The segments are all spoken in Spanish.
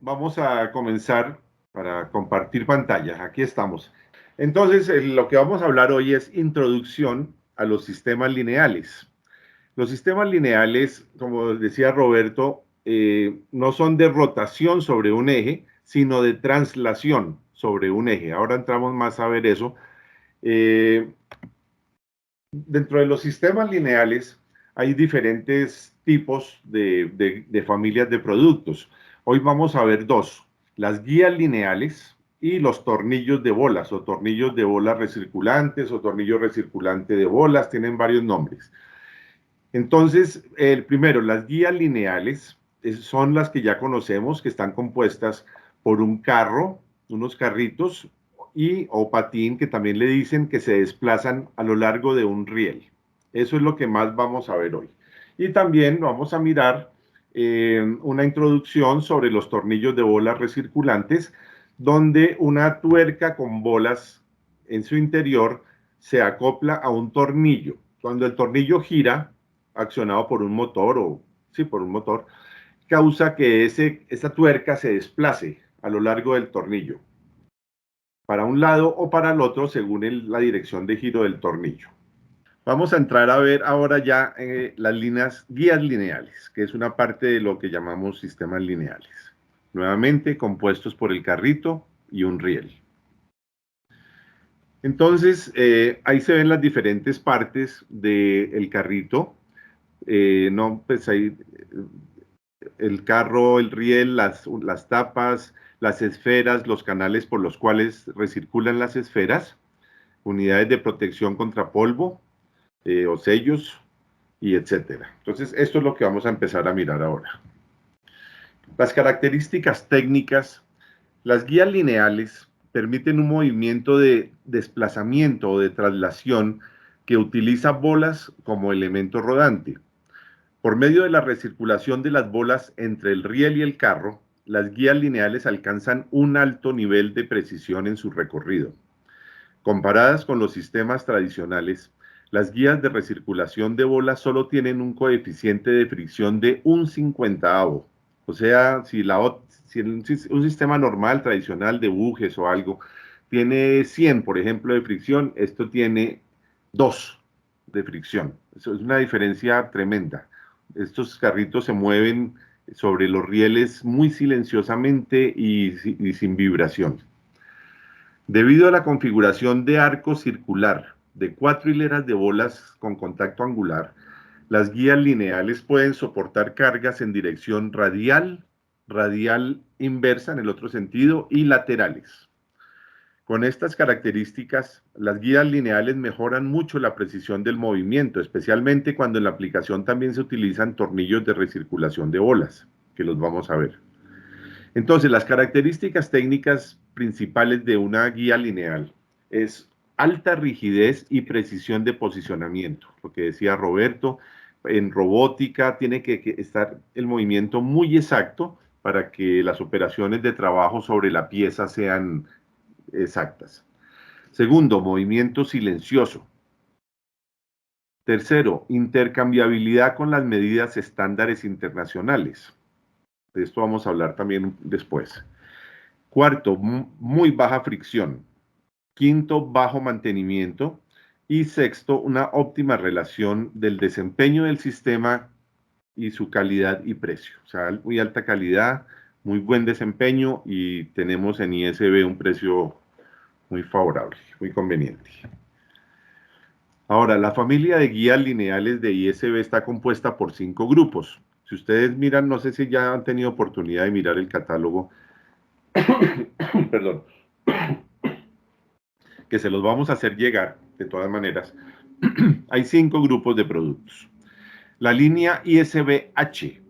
vamos a comenzar para compartir pantalla. Aquí estamos. Entonces, lo que vamos a hablar hoy es introducción a los sistemas lineales. Los sistemas lineales, como decía Roberto, no son de rotación sobre un eje, sino de translación sobre un eje. Ahora entramos más a ver eso. Dentro de los sistemas lineales hay diferentes tipos de familias de productos. Hoy vamos a ver dos, las guías lineales y los tornillos de bolas o tornillos de bolas recirculantes o tornillo recirculante de bolas, tienen varios nombres. Entonces, el primero, las guías lineales son las que ya conocemos, que están compuestas por un carro, unos carritos y o patín, que también le dicen que se desplazan a lo largo de un riel. Eso es lo que más vamos a ver hoy. Y también vamos a mirar una introducción sobre los tornillos de bolas recirculantes, donde una tuerca con bolas en su interior se acopla a un tornillo. Cuando el tornillo gira, accionado por un motor por un motor, causa que esa tuerca se desplace a lo largo del tornillo, para un lado o para el otro, según la dirección de giro del tornillo. Vamos a entrar a ver ahora ya las guías lineales, que es una parte de lo que llamamos sistemas lineales. Nuevamente, compuestos por el carrito y un riel. Entonces, ahí se ven las diferentes partes del carrito. No, pues ahí el carro, el riel, las tapas, las esferas, los canales por los cuales recirculan las esferas, unidades de protección contra polvo o sellos, y etcétera. Entonces, esto es lo que vamos a empezar a mirar ahora. Las características técnicas, las guías lineales permiten un movimiento de desplazamiento o de traslación que utiliza bolas como elemento rodante. Por medio de la recirculación de las bolas entre el riel y el carro, las guías lineales alcanzan un alto nivel de precisión en su recorrido. Comparadas con los sistemas tradicionales, las guías de recirculación de bolas solo tienen un coeficiente de fricción de 1/50. O sea, si un sistema normal, tradicional de bujes o algo, tiene 100, por ejemplo, de fricción, esto tiene 2 de fricción. Eso es una diferencia tremenda. Estos carritos se mueven sobre los rieles muy silenciosamente y sin vibración. Debido a la configuración de arco circular de 4 hileras de bolas con contacto angular, las guías lineales pueden soportar cargas en dirección radial, radial inversa en el otro sentido y laterales. Con estas características, las guías lineales mejoran mucho la precisión del movimiento, especialmente cuando en la aplicación también se utilizan tornillos de recirculación de bolas, que los vamos a ver. Entonces, las características técnicas principales de una guía lineal es alta rigidez y precisión de posicionamiento. Lo que decía Roberto, en robótica tiene que estar el movimiento muy exacto para que las operaciones de trabajo sobre la pieza sean exactas. Segundo, movimiento silencioso. Tercero, intercambiabilidad con las medidas estándares internacionales. De esto vamos a hablar también después. Cuarto, muy baja fricción. Quinto, bajo mantenimiento. Y sexto, una óptima relación del desempeño del sistema y su calidad y precio. O sea, muy alta calidad, muy buen desempeño y tenemos en ISB un precio muy favorable, muy conveniente. Ahora, la familia de guías lineales de ISB está compuesta por 5 grupos. Si ustedes miran, no sé si ya han tenido oportunidad de mirar el catálogo, perdón, que se los vamos a hacer llegar de todas maneras. Hay 5 grupos de productos. La línea ISB-H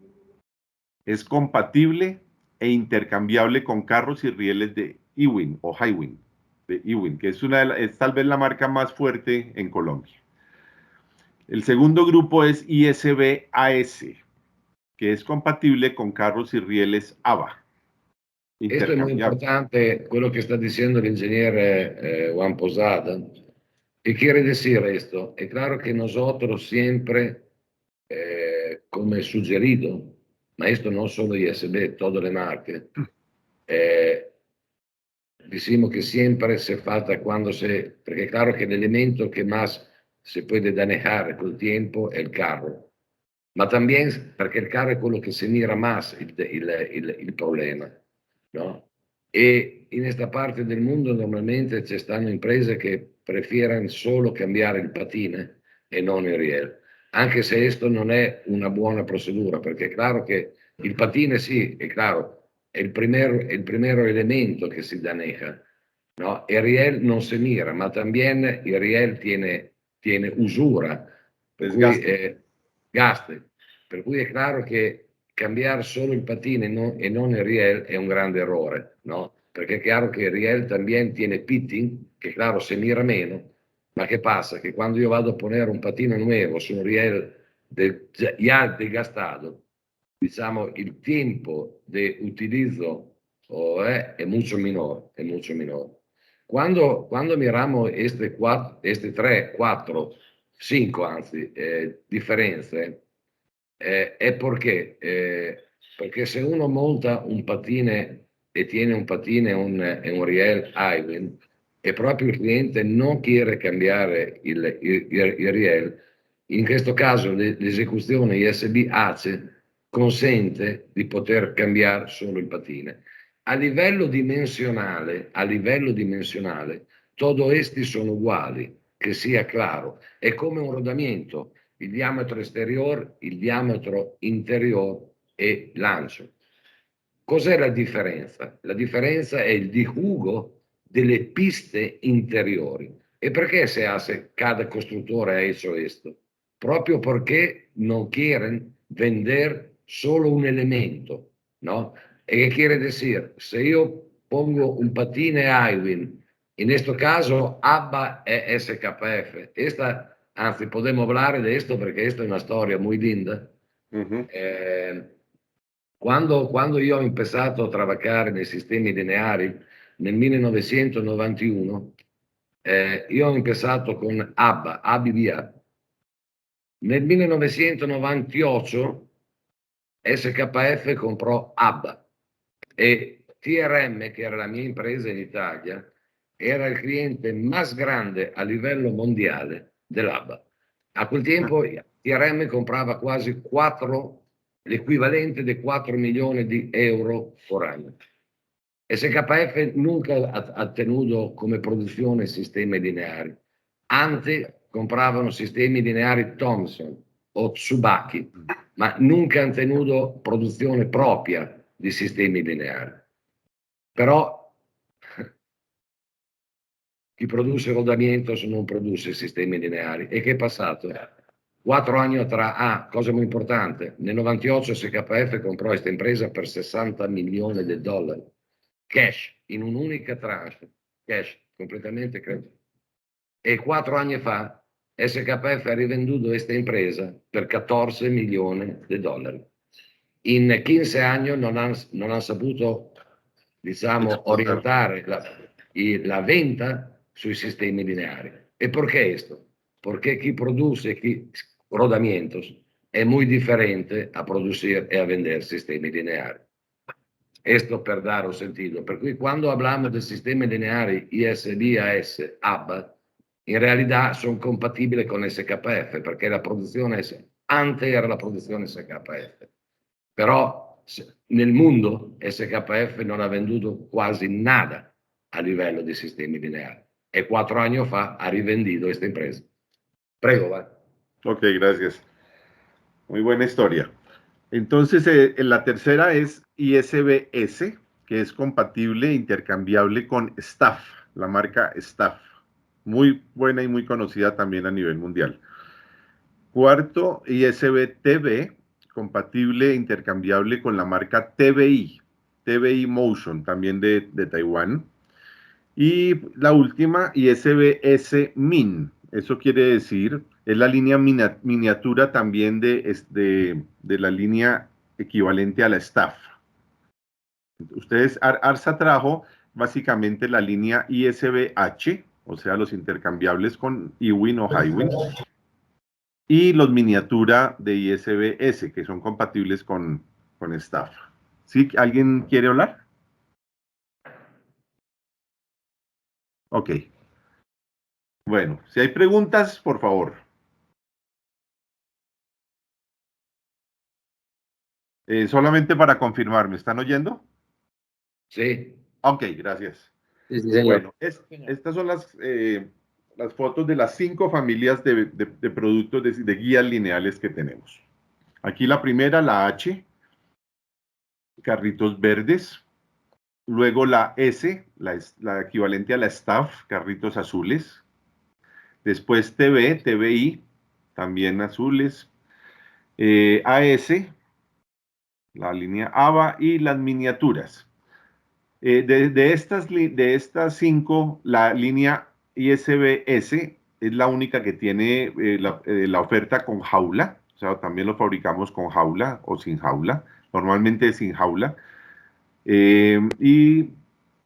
es compatible e intercambiable con carros y rieles de Ewing o Highwing, de Ewing, que es tal vez la marca más fuerte en Colombia. El segundo grupo es ISB-AS, que es compatible con carros y rieles ABA. Esto es muy importante, quello que está diciendo el ingeniero Juan Posada. ¿Qué quiere decir esto? Es claro que nosotros siempre, como sugerido, ma esto no solo ISB, todas le marche, decimos que siempre se falta cuando se, perché è chiaro che l'elemento che más se puede dañar col tiempo è il carro, ma también perché il carro è quello che se mira más il problema, no? E in questa parte del mondo normalmente ci stanno imprese che prefieran solo cambiare il patine e non il riel, anche se questo non è una buona procedura, perché è chiaro che il patine sì, è chiaro, è il primero elemento che si daneja, ¿no? El riel non se mira, ma también il riel tiene usura, per cui gaste. Per cui è chiaro che cambiare solo il patine e non il riel è un grande errore, ¿no? Perché è chiaro che il riel también tiene pitting, che claro se mira meno, ma che passa? Che quando io vado a ponere un patino nuovo su un riel ya desgastado, diciamo, il tempo di utilizzo è molto minore, è molto minore. Quando miramos queste 3, 4, 5 anzi, differenze, è perché se uno monta un patine e tiene un patine e un riel Iwin e proprio il cliente non quiere cambiare il riel, in questo caso l'esecuzione ISB ACE consente di poter cambiare solo il patine. A livello dimensionale, todos questi sono uguali, che sia chiaro. È come un rodamento, il diametro esterior, il diametro interior e l'ancho. Cos'è la differenza? La differenza è il dijugo delle piste interiori. E perché se hace cada costruttore ha hecho questo? Proprio perché non quieren vender solo un elemento, ¿no? E che quiere decir, se io pongo un patine Iwin, in questo caso ABBA è SKF, anzi podemos hablar de esto perché questa è una storia muy linda. Quando io ho iniziato a lavorare nei sistemi lineari nel 1991, io ho iniziato con ABBA, ABBA. Nel 1998 SKF comprò ABBA e TRM, che era la mia impresa in Italia, era il cliente más grande a livello mondiale dell'ABBA. A quel tempo TRM comprava quasi l'equivalente di 4 milioni di euro por anno. SKF nunca ha tenuto come produzione sistemi lineari, anzi compravano sistemi lineari Thomson o Tsubaki, ma nunca hanno tenuto produzione propria di sistemi lineari. Però chi produce rodamiento non produce sistemi lineari. E che è passato? 4 anni atrás, cosa molto importante, nel 98 SKF comprò questa impresa per 60 milioni di dollari, cash, in un'unica tranche, cash, completamente credo. E 4 anni fa SKF ha rivenduto questa impresa per 14 milioni di dollari. In 15 anni non hanno saputo, diciamo, orientare la venta sui sistemi lineari. E perché questo? Perché chi produce rodamientos è molto differente a produrre e a vendere sistemi lineari. Questo per dare un sentido. Per cui quando parliamo di sistemi lineari ISB, AS, ABBA, in realtà sono compatibili con SKF, perché la produzione antes era la produzione SKF. Però nel mondo SKF non ha venduto quasi nada a livello di sistemi lineari. E 4 anni fa ha rivendido questa impresa. Prego, va. Ok, gracias. Muy buena historia. Entonces, la tercera es ISBS, que es compatible e intercambiable con Staff, la marca Staff. Muy buena y muy conocida también a nivel mundial. Cuarto, ISB-TV, compatible e intercambiable con la marca TVI, TVI Motion, también de Taiwán. Y la última, ISB-S Min. Eso quiere decir, es la línea miniatura también de la línea equivalente a la Staff. Ustedes, ARSA trajo básicamente la línea ISB-H, o sea, los intercambiables con Ewin o Highwin, y los miniatura de ISB-S, que son compatibles con Staff. ¿Sí? ¿Alguien quiere hablar? Ok. Bueno, si hay preguntas, por favor. Solamente para confirmar, ¿me están oyendo? Sí, Ok, gracias. sí, sí, señor. Bueno, estas son las fotos de las 5 familias de productos de guías lineales que tenemos. Aquí la primera, la H, carritos verdes. Luego la S, la equivalente a la staff, carritos azules. Después TB, TBI, también azules. AS, la línea ABA y las miniaturas. De estas 5, la línea ISBS es la única que tiene la oferta con jaula. O sea, también lo fabricamos con jaula o sin jaula. Normalmente sin jaula. Y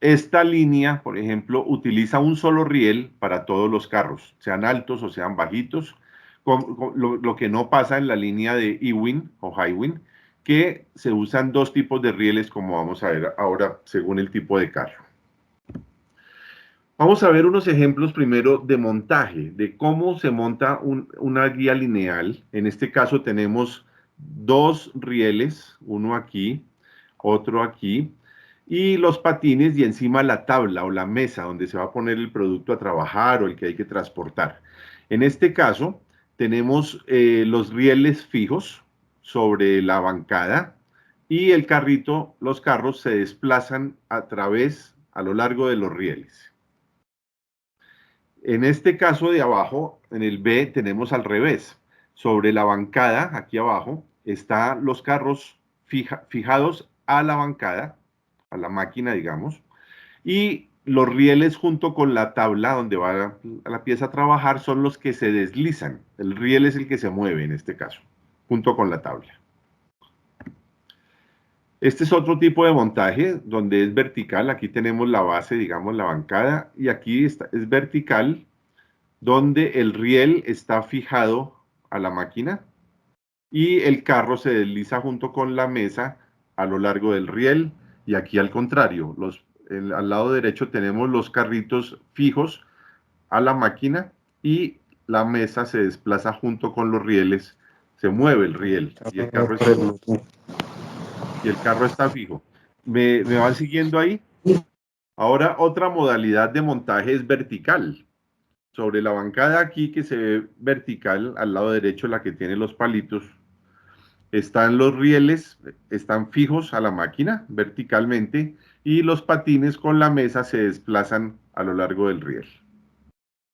esta línea, por ejemplo, utiliza un solo riel para todos los carros, sean altos o sean bajitos, lo que no pasa en la línea de Ewing o Highwing, que se usan 2 tipos de rieles, como vamos a ver ahora, según el tipo de carro. Vamos a ver unos ejemplos primero de montaje, de cómo se monta una guía lineal. En este caso tenemos 2 rieles, uno aquí, otro aquí, y los patines y encima la tabla o la mesa donde se va a poner el producto a trabajar o el que hay que transportar. En este caso tenemos los rieles fijos sobre la bancada y el carrito, los carros se desplazan a lo largo de los rieles. En este caso de abajo, en el B, tenemos al revés. Sobre la bancada, aquí abajo, están los carros fijados a la bancada, a la máquina, digamos, y los rieles junto con la tabla donde va la pieza a trabajar son los que se deslizan. El riel es el que se mueve en este caso, junto con la tabla. Este es otro tipo de montaje donde es vertical. Aquí tenemos la base, digamos, la bancada, y aquí es vertical donde el riel está fijado a la máquina y el carro se desliza junto con la mesa a lo largo del riel. Y aquí al contrario, al lado derecho tenemos los carritos fijos a la máquina y la mesa se desplaza junto con los rieles, se mueve el riel y el carro está fijo. ¿Me van siguiendo ahí? Ahora otra modalidad de montaje es vertical. Sobre la bancada aquí que se ve vertical, al lado derecho, la que tiene los palitos, están los rieles, están fijos a la máquina verticalmente y los patines con la mesa se desplazan a lo largo del riel.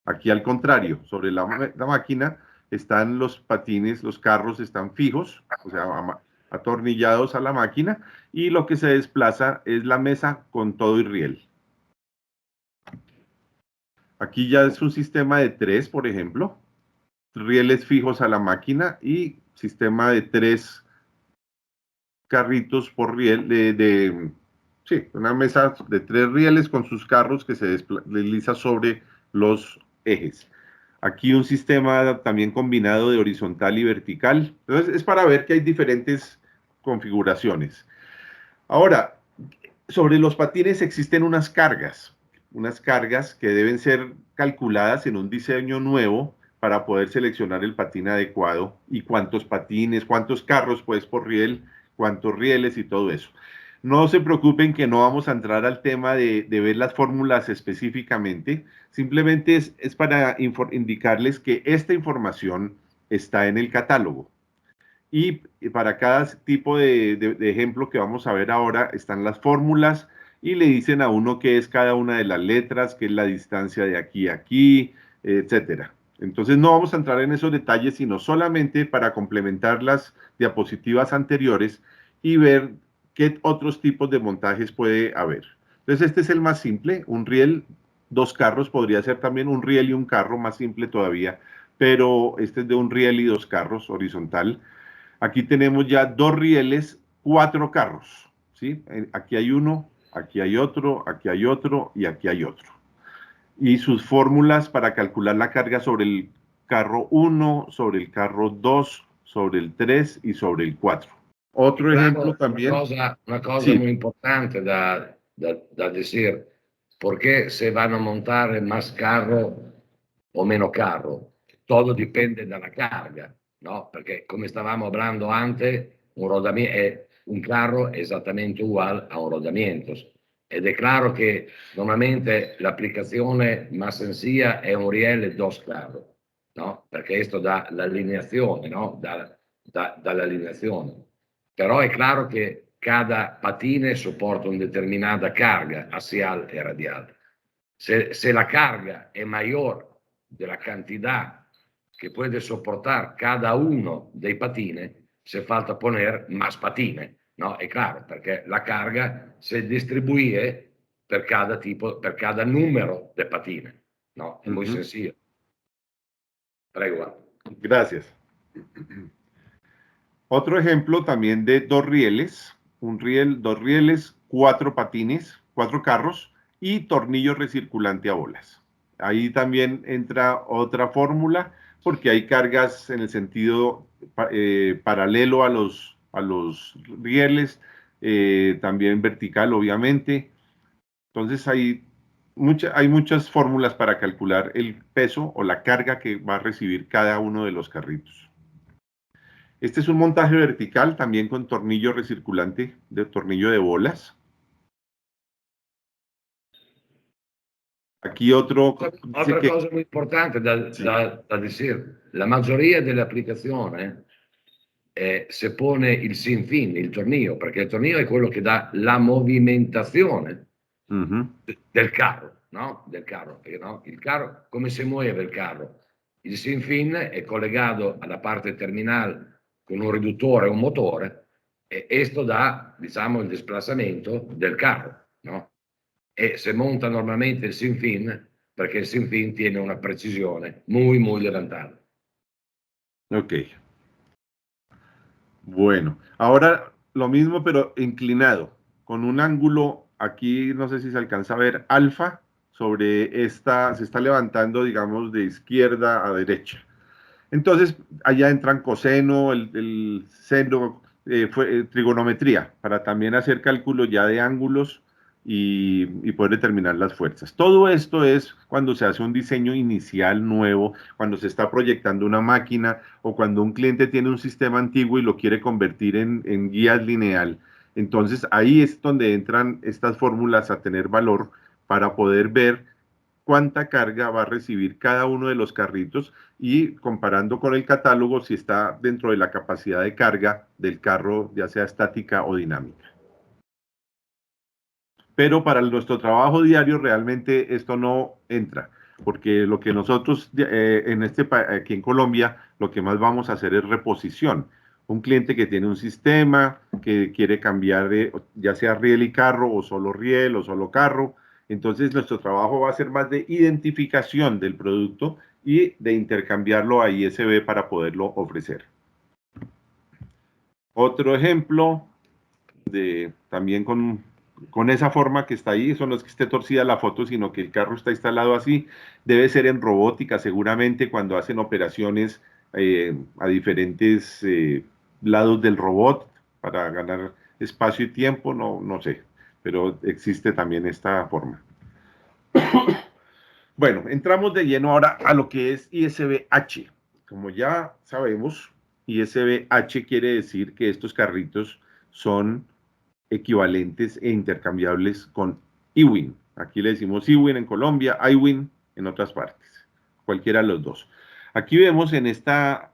Aquí al contrario, sobre la máquina están los patines, los carros están fijos, o sea, atornillados a la máquina y lo que se desplaza es la mesa con todo y riel. Aquí ya es un sistema de 3, por ejemplo, rieles fijos a la máquina y sistema de 3 carritos por riel, sí, una mesa de 3 rieles con sus carros que se desliza sobre los ejes. Aquí un sistema también combinado de horizontal y vertical. Entonces es para ver que hay diferentes configuraciones. Ahora, sobre los patines existen unas cargas que deben ser calculadas en un diseño nuevo para poder seleccionar el patín adecuado y cuántos patines, cuántos carros pues por riel, cuántos rieles y todo eso. No se preocupen que no vamos a entrar al tema de ver las fórmulas específicamente, simplemente es para indicarles que esta información está en el catálogo. Y para cada tipo de ejemplo que vamos a ver ahora están las fórmulas y le dicen a uno qué es cada una de las letras, qué es la distancia de aquí a aquí, etcétera. Entonces no vamos a entrar en esos detalles, sino solamente para complementar las diapositivas anteriores y ver qué otros tipos de montajes puede haber. Entonces este es el más simple, un riel, 2 carros, podría ser también un riel y un carro, más simple todavía, pero este es de un riel y 2 carros horizontal. Aquí tenemos ya 2 rieles, 4 carros, ¿sí? Aquí hay uno, aquí hay otro, aquí hay otro y aquí hay otro. Y sus fórmulas para calcular la carga sobre el carro 1, sobre el carro 2, sobre el 3 y sobre el 4. Otro ejemplo Claro, también, una cosa sí, muy importante da decir, porque se van a montar más carro o meno carro. Todo dipende dalla carga, no? Perché come stavamo hablando antes, un carro è esattamente uguale a un rodamiento. Ed è chiaro che normalmente l'applicazione más sencilla è un riel e dos carros, no? Perché questo dà l'allineazione, no? Dall'allineazione. Però è chiaro che cada patine sopporta una determinata carga assial e radial. Se la carga è mayor de la cantidad que puede soportar cada uno dei patines, se falta poner más patines, ¿no? È claro, perché la carga se distribuye per cada tipo, per cada número de patines, ¿no? È muy sencillo. Prego. Gracias. Otro ejemplo también de dos rieles, un riel, dos rieles, cuatro patines, cuatro carros y tornillo recirculante a bolas. Ahí también entra otra fórmula porque hay cargas en el sentido paralelo a los rieles, también vertical obviamente. Entonces hay muchas fórmulas para calcular el peso o la carga que va a recibir cada uno de los carritos. Este es un montaje vertical también con tornillo recirculante, de tornillo de bolas. Aquí Otra cosa muy importante da decir, la mayoría delle applicazioni se pone il sin fin, il tornillo, perché il tornillo è quello che dà la movimentazione del carro, no? Del carro, no? Il carro, come si muove il carro? Il sin fin è collegato alla parte terminale con un riduttore e un motore e questo dà, diciamo, il desplazamento del carro, no? E se monta normalmente il sin fin, perché el sin fin tiene una precisione muy, muy levantada. Ok. Bueno, ahora lo mismo pero inclinado, con un ángulo, aquí no sé si se alcanza a ver, alfa, sobre esta, se está levantando, digamos, de izquierda a derecha. Entonces, allá entran coseno, el seno, trigonometría, para también hacer cálculo ya de ángulos y poder determinar las fuerzas. Todo esto es cuando se hace un diseño inicial nuevo, cuando se está proyectando una máquina o cuando un cliente tiene un sistema antiguo y lo quiere convertir en guías lineal. Entonces, ahí es donde entran estas fórmulas a tener valor para poder ver cuánta carga va a recibir cada uno de los carritos y comparando con el catálogo si está dentro de la capacidad de carga del carro, ya sea estática o dinámica. Pero para nuestro trabajo diario realmente esto no entra, porque lo que nosotros aquí en Colombia, lo que más vamos a hacer es reposición. Un cliente que tiene un sistema, que quiere cambiar ya sea riel y carro, o solo riel, o solo carro. Entonces nuestro trabajo va a ser más de identificación del producto y de intercambiarlo a ISB para poderlo ofrecer. Otro ejemplo también con esa forma que está ahí, eso no es que esté torcida la foto, sino que el carro está instalado así, debe ser en robótica seguramente cuando hacen operaciones a diferentes lados del robot para ganar espacio y tiempo, no sé, pero existe también esta forma. Bueno, entramos de lleno ahora a lo que es ISBH. Como ya sabemos, ISBH quiere decir que estos carritos son equivalentes e intercambiables con IWIN. Aquí le decimos IWIN en Colombia, IWIN en otras partes, cualquiera de los dos. Aquí vemos en esta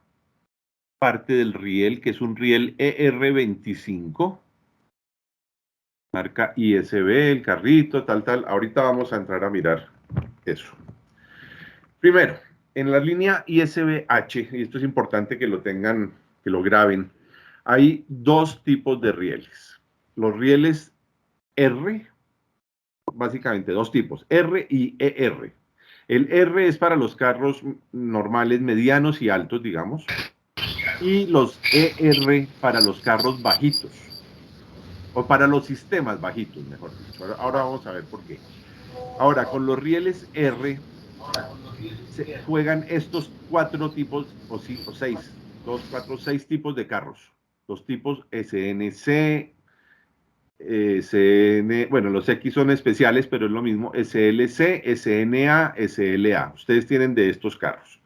parte del riel, que es un riel ER25, marca ISB, el carrito, tal. Ahorita vamos a entrar a mirar eso. Primero, en la línea ISBH, y esto es importante que lo tengan, que lo graben, hay dos tipos de rieles. Los rieles R, básicamente dos tipos, R y ER. El R es para los carros normales, medianos y altos, digamos, y los ER para los carros bajitos, o para los sistemas bajitos, mejor dicho. Ahora vamos a ver por qué. Ahora, con los rieles R se juegan estos cuatro tipos, o seis, 2, 4, 6 tipos de carros. Los tipos SNC, bueno, los X son especiales, pero es lo mismo, SLC, SNA, SLA. Ustedes tienen de estos carros.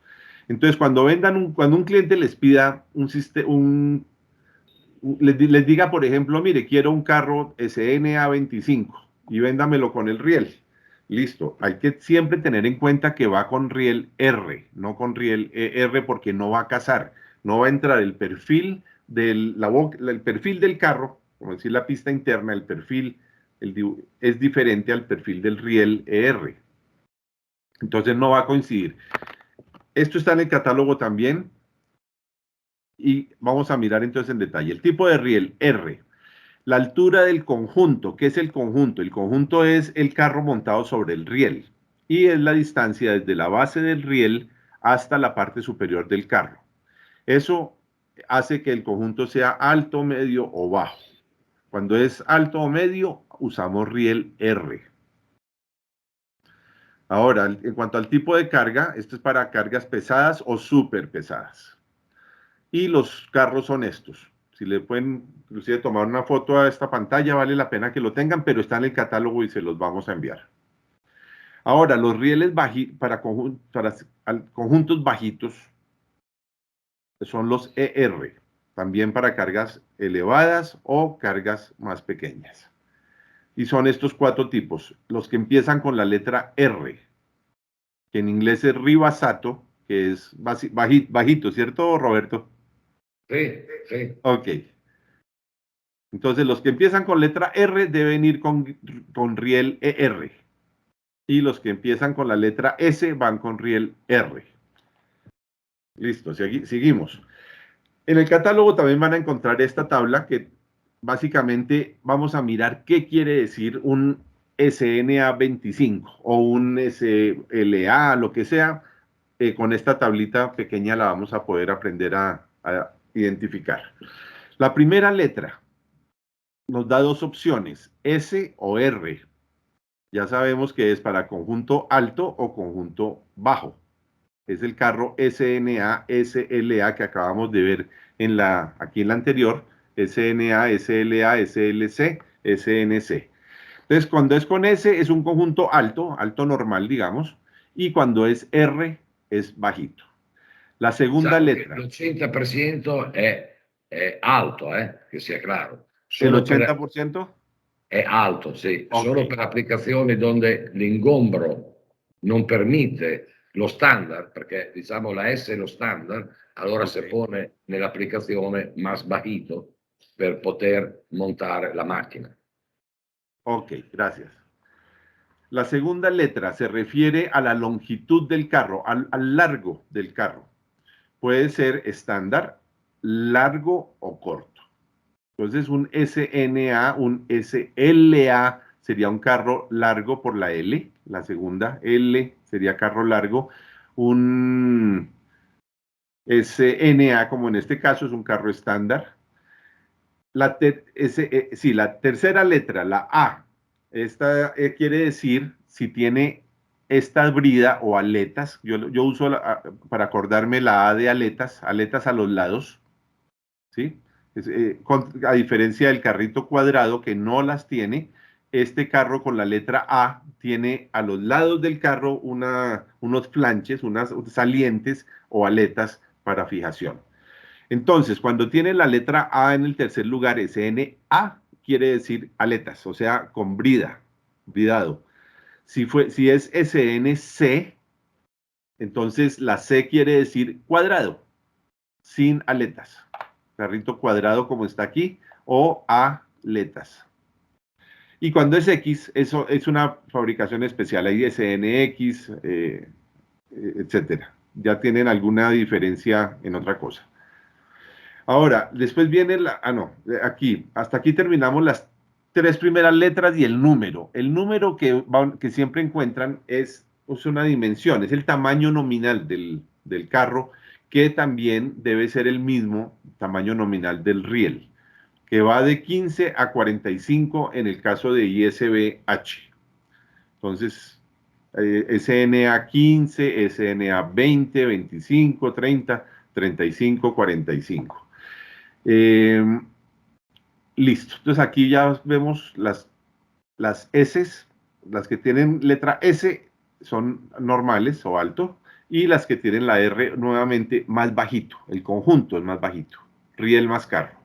Entonces, cuando un cliente les pida les diga, por ejemplo, mire, quiero un carro SNA 25 y véndamelo con el riel. Listo, hay que siempre tener en cuenta que va con riel R, no con riel ER, porque no va a casar, no va a entrar el perfil el perfil del carro, como decir la pista interna, el perfil es diferente al perfil del riel ER. Entonces no va a coincidir. Esto está en el catálogo también y vamos a mirar entonces en detalle. El tipo de riel R, la altura del conjunto. ¿Qué es el conjunto? El conjunto es el carro montado sobre el riel y es la distancia desde la base del riel hasta la parte superior del carro. Eso hace que el conjunto sea alto, medio o bajo. Cuando es alto o medio, usamos riel R. Ahora, en cuanto al tipo de carga, esto es para cargas pesadas o súper pesadas. Y los carros son estos. Si le pueden inclusive tomar una foto a esta pantalla, vale la pena que lo tengan, pero está en el catálogo y se los vamos a enviar. Ahora, los rieles para conjuntos bajitos son los ER, también para cargas elevadas o cargas más pequeñas. Y son estos 4 tipos, los que empiezan con la letra R, que en inglés es ribasato, que es bajito, ¿cierto, Roberto? Sí, sí. Ok. Entonces, los que empiezan con letra R deben ir con riel ER. Y los que empiezan con la letra S van con riel R. Listo, seguimos. En el catálogo también van a encontrar esta tabla que básicamente vamos a mirar qué quiere decir un SNA 25 o un SLA, lo que sea. Con esta tablita pequeña la vamos a poder aprender a identificar. La primera letra nos da 2 opciones, S o R. Ya sabemos que es para conjunto alto o conjunto bajo. Es el carro SNA, SLA que acabamos de ver aquí en la anterior, SNA, SLA, SLC, SNC. Entonces, cuando es con S es un conjunto alto, alto normal, digamos, y cuando es R es bajito. La segunda Diciamo che letra, l'80% è alto, che sia chiaro. el Solo per, 80%, è alto, sì. ok, Solo per applicazioni donde l'ingombro non permette lo standard, perché diciamo la S è lo standard, allora si ok, pone nell'applicazione más bajito per poter montare la macchina. ok, gracias. La segunda letra se refiere a la longitud del carro, al largo del carro. Puede ser estándar, largo o corto. Entonces, un SNA, un SLA sería un carro largo por la L. La segunda L sería carro largo. Un SNA, como en este caso, es un carro estándar. La tercera letra, la A, esta quiere decir si tiene esta brida o aletas. Yo uso para acordarme la A de aletas, aletas a los lados, ¿sí? A diferencia del carrito cuadrado que no las tiene, este carro con la letra A tiene a los lados del carro unos flanches, unas salientes o aletas para fijación. Entonces, cuando tiene la letra A en el tercer lugar, SNA quiere decir aletas, o sea, con bridado. Si es SNC, entonces la C quiere decir cuadrado, sin aletas. Carrito cuadrado como está aquí, o aletas. Y cuando es X, eso es una fabricación especial. Hay SNX, etcétera. Ya tienen alguna diferencia en otra cosa. Ahora, después viene aquí, hasta aquí terminamos las 3 primeras letras y el número. El número que siempre encuentran es una dimensión, es el tamaño nominal del carro, que también debe ser el mismo tamaño nominal del riel, que va de 15 a 45 en el caso de ISBH. Entonces, SNA 15, SNA 20, 25, 30, 35, 45. Listo. Entonces aquí ya vemos las S, las que tienen letra S son normales o alto, y las que tienen la R nuevamente más bajito, el conjunto es más bajito, riel más carro.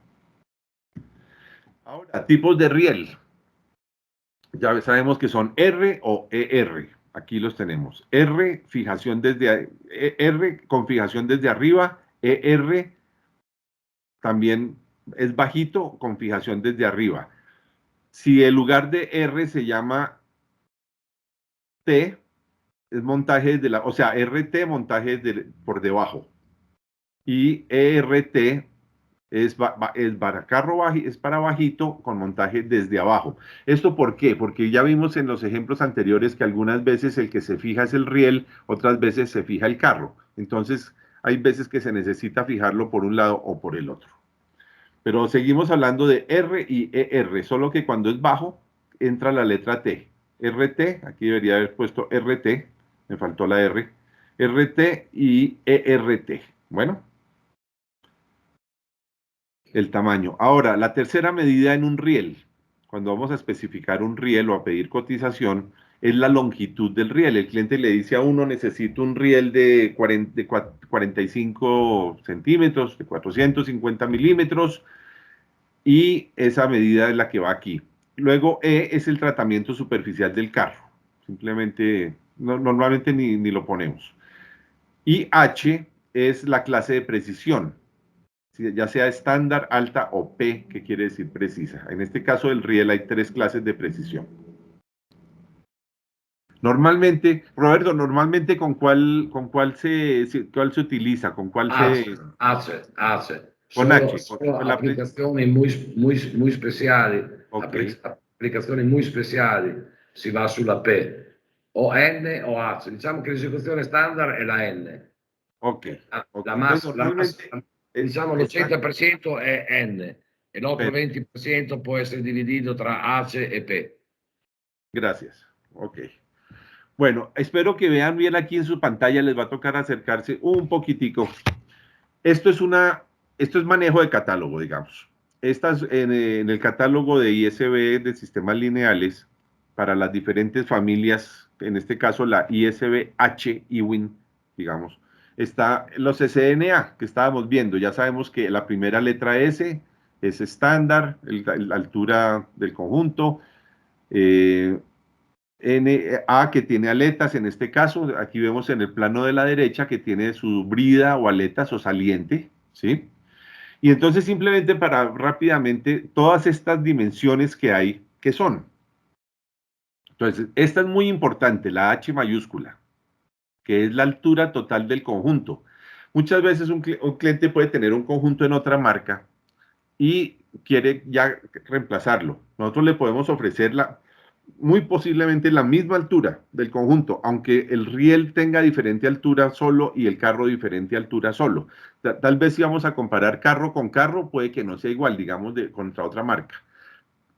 Ahora, tipos de riel. Ya sabemos que son R o ER. Aquí los tenemos. R, fijación desde R con fijación desde arriba, ER también es bajito con fijación desde arriba. Si el lugar de R se llama T, es montaje desde o sea, RT montaje por debajo. Y ERT es para carro es para bajito con montaje desde abajo. ¿Esto por qué? Porque ya vimos en los ejemplos anteriores que algunas veces el que se fija es el riel, otras veces se fija el carro. Entonces, hay veces que se necesita fijarlo por un lado o por el otro. Pero seguimos hablando de R y ER, solo que cuando es bajo entra la letra T. RT, aquí debería haber puesto RT, me faltó la R. RT y ERT. Bueno, el tamaño. Ahora, la tercera medida en un riel, cuando vamos a especificar un riel o a pedir cotización, es la longitud del riel. El cliente le dice a uno, necesito un riel de 45 centímetros, de 450 milímetros, y esa medida es la que va aquí. Luego, E es el tratamiento superficial del carro. Simplemente, normalmente ni lo ponemos. Y H es la clase de precisión, ya sea estándar, alta o P, que quiere decir precisa. En este caso del riel hay tres clases de precisión. Normalmente, Roberto, normalmente cuál se utiliza, con cuál se... Hace. Con Solo, H, solo con applicazioni muy speciali, ok, applicazioni muy speciali si va sulla P, o N o H. Diciamo che l'esecuzione standard è la N. ok, ok. La Entonces massa, normalmente diciamo l'80% è N e l'altro pero, 20% può essere diviso tra H e P. gracias, ok. Bueno, espero que vean bien aquí en su pantalla, les va a tocar acercarse un poquitico. Esto es esto es manejo de catálogo, digamos. Estas en el catálogo de ISB de sistemas lineales para las diferentes familias, en este caso la ISB H Ewing, digamos, está los SNA que estábamos viendo. Ya sabemos que la primera letra S es estándar, la altura del conjunto. Eh, A que tiene aletas, en este caso, aquí vemos en el plano de la derecha que tiene su brida o aletas o saliente, ¿sí? Y entonces simplemente para rápidamente, todas estas dimensiones que hay, ¿qué son? Entonces, esta es muy importante, la H mayúscula, que es la altura total del conjunto. Muchas veces un cliente puede tener un conjunto en otra marca y quiere ya reemplazarlo. Nosotros le podemos ofrecer muy posiblemente la misma altura del conjunto, aunque el riel tenga diferente altura solo y el carro diferente altura solo. Tal vez si vamos a comparar carro con carro, puede que no sea igual, digamos, contra otra marca.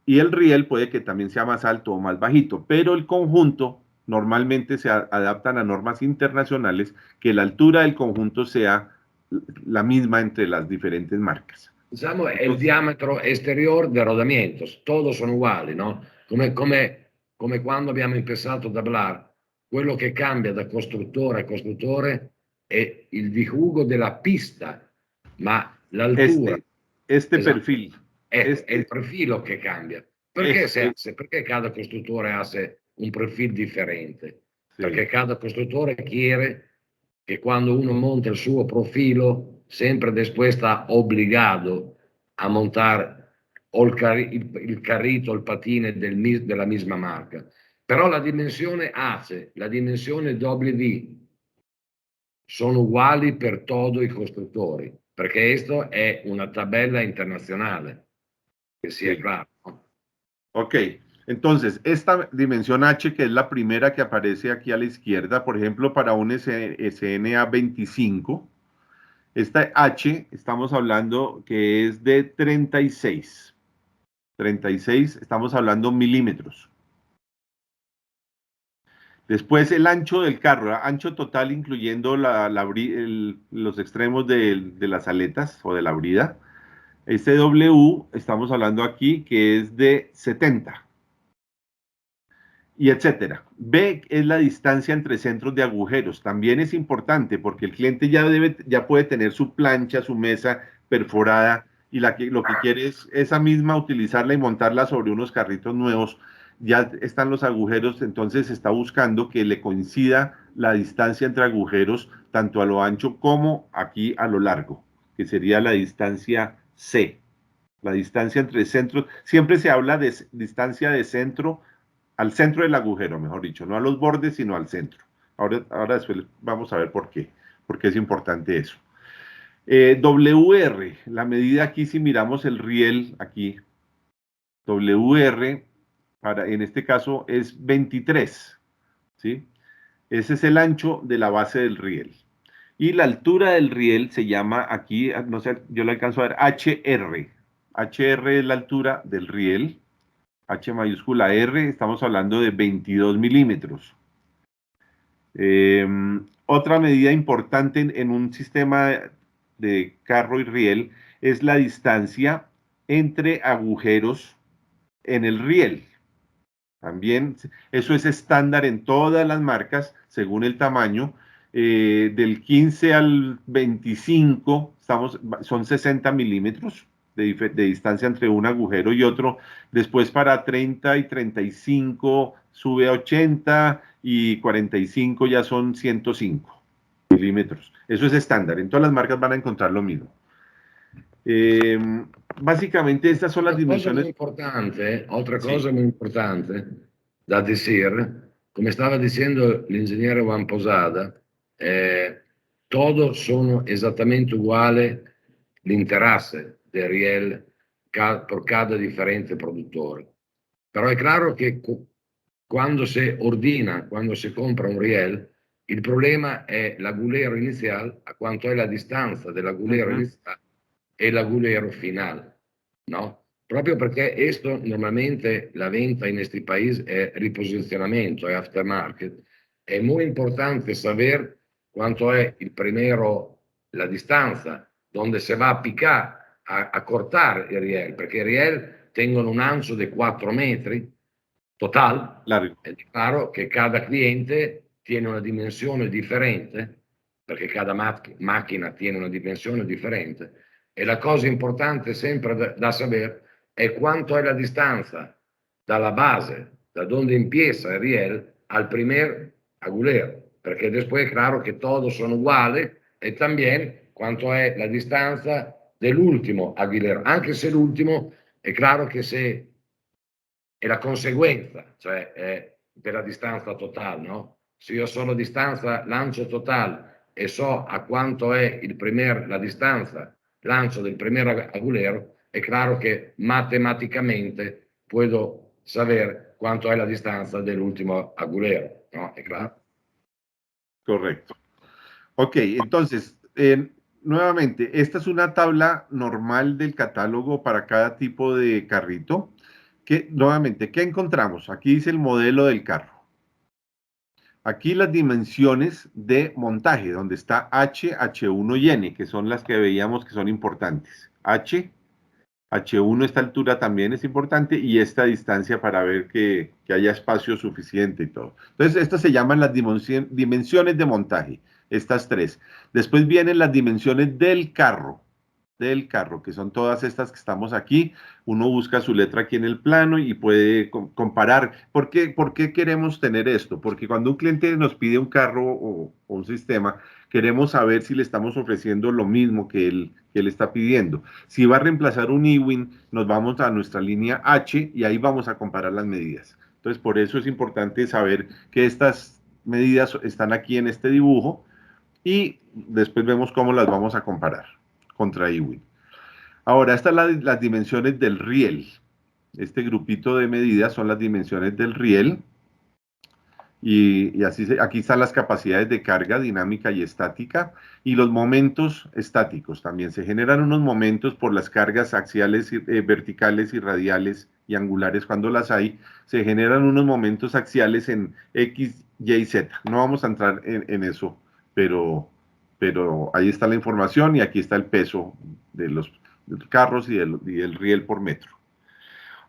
Y el riel puede que también sea más alto o más bajito, pero el conjunto normalmente se adaptan a normas internacionales que la altura del conjunto sea la misma entre las diferentes marcas. Diciamo è il Entonces, diametro esterior del rodamiento, todos sono uguali, no? Come quando abbiamo impensato da Blar, quello che cambia da costruttore a costruttore è il dijugo della pista, ma l'altura, este esatto, perfil, è il profilo che cambia. Perché, eso, perché cada costruttore ha un profilo differente? sí. Perché cada costruttore quiere che quando uno monta il suo profilo, sempre después está obligado a montar o il carrito o il patine della misma marca. Però la dimensione ACE, la dimensione W sono uguali per tutti i costruttori, perché questa è una tabella internazionale, che sia Sí. claro, ¿no? Ok, entonces esta dimensión H, que es la primera que aparece aquí a la izquierda, por ejemplo, para un SNA 25, esta H estamos hablando que es de 36. 36, estamos hablando milímetros. Después el ancho del carro, ancho total incluyendo los extremos de las aletas o de la brida, Este W, estamos hablando aquí que es de 70, y etcétera. B es la distancia entre centros de agujeros. También es importante porque el cliente ya puede tener su plancha, su mesa perforada, y lo que quiere es esa misma utilizarla y montarla sobre unos carritos nuevos. Ya están los agujeros, entonces está buscando que le coincida la distancia entre agujeros, tanto a lo ancho como aquí a lo largo, que sería la distancia C. La distancia entre centros, siempre se habla de distancia de centro al centro del agujero, mejor dicho, no a los bordes, sino al centro. Ahora después vamos a ver por qué es importante eso. WR, la medida aquí, si miramos el riel aquí, WR, en este caso es 23, ¿sí? Ese es el ancho de la base del riel. Y la altura del riel se llama aquí, no sé, yo lo alcanzo a ver, HR. HR es la altura del riel. H mayúscula R, estamos hablando de 22 milímetros. Eh, Otra medida importante en un sistema de carro y riel es la distancia entre agujeros en el riel. También eso es estándar en todas las marcas, según el tamaño. Del 15 al 25 son 60 milímetros de distancia entre un agujero y otro. Después para 30 y 35 sube a 80 y 45 ya son 105 milímetros. Eso es estándar. En todas las marcas van a encontrar lo mismo. Eh, Básicamente estas son las dimensiones. Otra Sí. cosa muy importante da decir, come stava dicendo l'ingegnere Juan Posada, todos sono esattamente uguali l'interesse del riel por cada differente produttore. Però è chiaro che quando si ordina, quando si compra un riel, il problema è l'agulero iniziale, a quanto è la distanza dell'agulero iniziale e l'agulero final, ¿no? Proprio perché esto normalmente la venta in questi paesi è riposizionamento, è aftermarket. È molto importante saber quanto è il primero, la distanza, donde se va a picar, a cortar il riel, perché i riel tengono un ancho di 4 metri total, Largo. è chiaro che cada cliente tiene una dimensione differente, perché cada macchina tiene una dimensione differente, e la cosa importante sempre da sapere è quanto è la distanza dalla base, da donde empieza el riel, al primer agulero, perché después claro que todos son iguales, e también quanto è la distanza dell'ultimo agulero, anche se l'ultimo è chiaro che se è la conseguenza, cioè è della distanza totale, no? Se io so la distanza lancio totale e so a quanto è la distanza lancio del primer agulero, è chiaro che matematicamente puedo saber quanto è la distanza dell'ultimo agulero, ¿no? È claro. Correcto. Ok, entonces, nuevamente, esta es una tabla normal del catálogo para cada tipo de carrito. Nuevamente, ¿qué encontramos? Aquí dice el modelo del carro. Aquí las dimensiones de montaje, donde está H, H1 y N, que son las que veíamos que son importantes. H1, esta altura también es importante, y esta distancia para ver que haya espacio suficiente y todo. Entonces, estas se llaman las dimensiones de montaje, estas tres. Después vienen las dimensiones del carro, que son todas estas que estamos aquí. Uno busca su letra aquí en el plano y puede comparar. ¿Por qué queremos tener esto? Porque cuando un cliente nos pide un carro o un sistema, queremos saber si le estamos ofreciendo lo mismo que él está pidiendo. Si va a reemplazar un Ewing, nos vamos a nuestra línea H y ahí vamos a comparar las medidas. Entonces, por eso es importante saber que estas medidas están aquí en este dibujo y después vemos cómo las vamos a comparar contra Ewing. Ahora, estas son las dimensiones del riel. Este grupito de medidas son las dimensiones del riel. Y así aquí están las capacidades de carga dinámica y estática y los momentos estáticos. También se generan unos momentos por las cargas axiales, verticales y radiales y angulares cuando las hay. Se generan unos momentos axiales en X, Y y Z. No vamos a entrar en eso, pero ahí está la información y aquí está el peso carros y del riel por metro.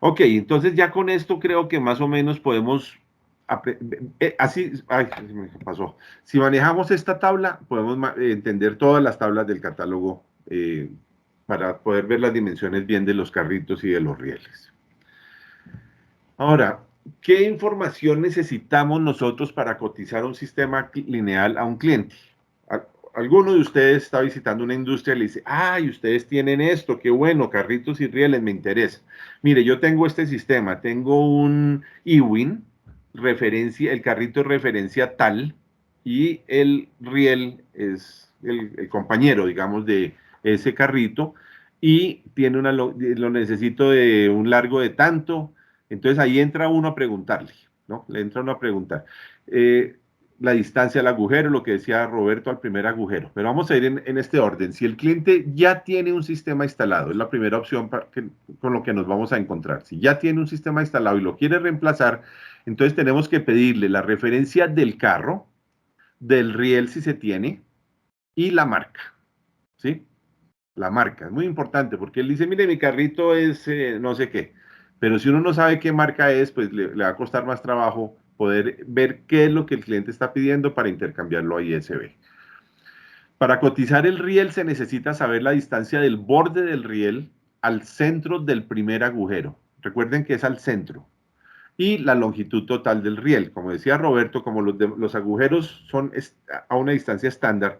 Ok, entonces ya con esto creo que más o menos podemos, así, ay, se me pasó. Si manejamos esta tabla, podemos entender todas las tablas del catálogo para poder ver las dimensiones bien de los carritos y de los rieles. Ahora, ¿qué información necesitamos nosotros para cotizar un sistema lineal a un cliente? Alguno de ustedes está visitando una industria y le dice, ay, ustedes tienen esto, qué bueno, carritos y rieles, me interesa. Mire, yo tengo este sistema, tengo un Ewing, referencia, el carrito es referencia tal, y el riel es el compañero, digamos, de ese carrito, y tiene lo necesito de un largo de tanto, entonces ahí entra uno a preguntarle, ¿no? Le entra uno a preguntar. La distancia al agujero, lo que decía Roberto al primer agujero. Pero vamos a ir en este orden. Si el cliente ya tiene un sistema instalado, es la primera opción con lo que nos vamos a encontrar. Si ya tiene un sistema instalado y lo quiere reemplazar, entonces tenemos que pedirle la referencia del carro, del riel si se tiene, y la marca, ¿sí? La marca, es muy importante porque él dice, mire, mi carrito es no sé qué, pero si uno no sabe qué marca es, pues le va a costar más trabajo poder ver qué es lo que el cliente está pidiendo para intercambiarlo a ISB. Para cotizar el riel se necesita saber la distancia del borde del riel al centro del primer agujero. Recuerden que es al centro. Y la longitud total del riel. Como decía Roberto, como los agujeros son a una distancia estándar,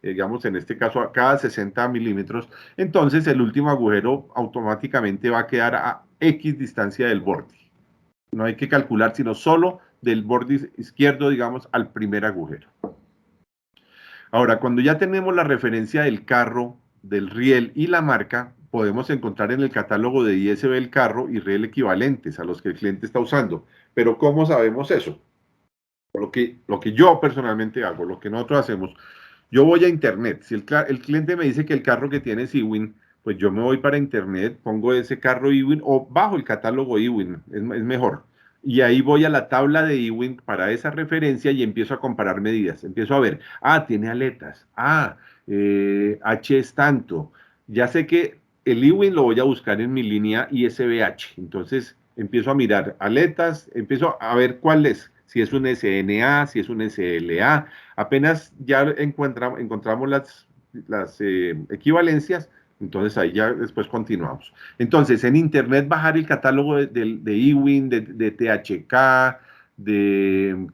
digamos en este caso a cada 60 milímetros, entonces el último agujero automáticamente va a quedar a X distancia del borde. No hay que calcular, sino solo del borde izquierdo, digamos, al primer agujero. Ahora, cuando ya tenemos la referencia del carro, del riel y la marca, podemos encontrar en el catálogo de ISB el carro y riel equivalentes a los que el cliente está usando. Pero ¿cómo sabemos eso? Lo que yo personalmente hago, lo que nosotros hacemos, yo voy a internet. Si el cliente me dice que el carro que tiene es Ewing, pues yo me voy para internet, pongo ese carro Ewing o bajo el catálogo Ewing, es mejor. Y ahí voy a la tabla de Ewing para esa referencia y empiezo a comparar medidas. Empiezo a ver, tiene aletas, H es tanto. Ya sé que el Ewing lo voy a buscar en mi línea ISBH. Entonces empiezo a mirar aletas, empiezo a ver cuál es, si es un SNA, si es un SLA. Apenas ya encontramos las equivalencias, entonces ahí ya después continuamos. Entonces, en internet bajar el catálogo de Ewing, de THK, de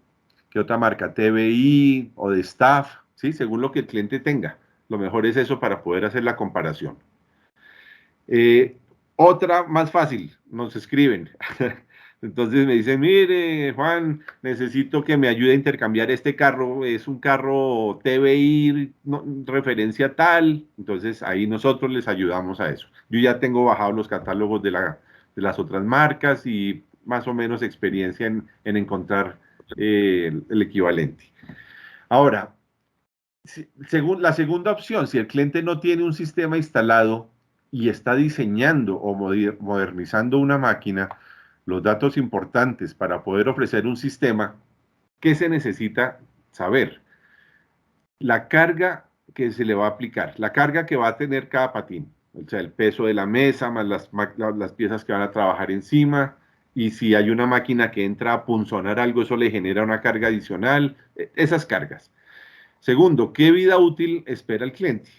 ¿qué otra marca? TBI o de Staff, ¿sí? Según lo que el cliente tenga. Lo mejor es eso para poder hacer la comparación. Otra más fácil, nos escriben. Entonces me dicen, mire, Juan, necesito que me ayude a intercambiar este carro. Es un carro TBI, no, referencia tal. Entonces ahí nosotros les ayudamos a eso. Yo ya tengo bajado los catálogos de las otras marcas y más o menos experiencia en encontrar el equivalente. Ahora, según la segunda opción, si el cliente no tiene un sistema instalado y está diseñando o modernizando una máquina, los datos importantes para poder ofrecer un sistema, ¿qué se necesita saber? La carga que se le va a aplicar, la carga que va a tener cada patín, o sea, el peso de la mesa, más las piezas que van a trabajar encima, y si hay una máquina que entra a punzonar algo, eso le genera una carga adicional, esas cargas. Segundo, ¿qué vida útil espera el cliente?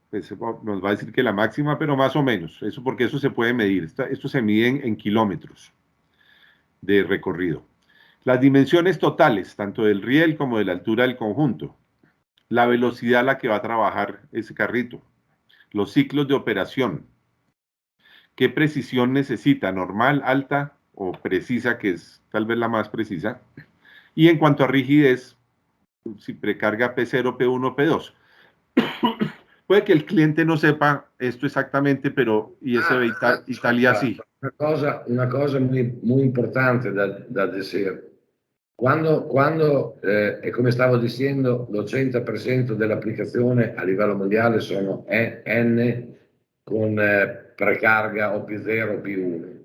Pues nos va a decir que la máxima, pero más o menos. Eso porque eso se puede medir. Esto se mide en kilómetros de recorrido. Las dimensiones totales, tanto del riel como de la altura del conjunto. La velocidad a la que va a trabajar ese carrito. Los ciclos de operación. ¿Qué precisión necesita? ¿Normal, alta o precisa, que es tal vez la más precisa? Y en cuanto a rigidez, si precarga P0, P1, P2. Puede que el cliente no sepa esto exactamente, pero ISB Italia sí. Una cosa muy importante da decir. Quando come stavo dicendo, l'80% dell'applicazione a livello mondiale sono N con precarga o P0 o P1,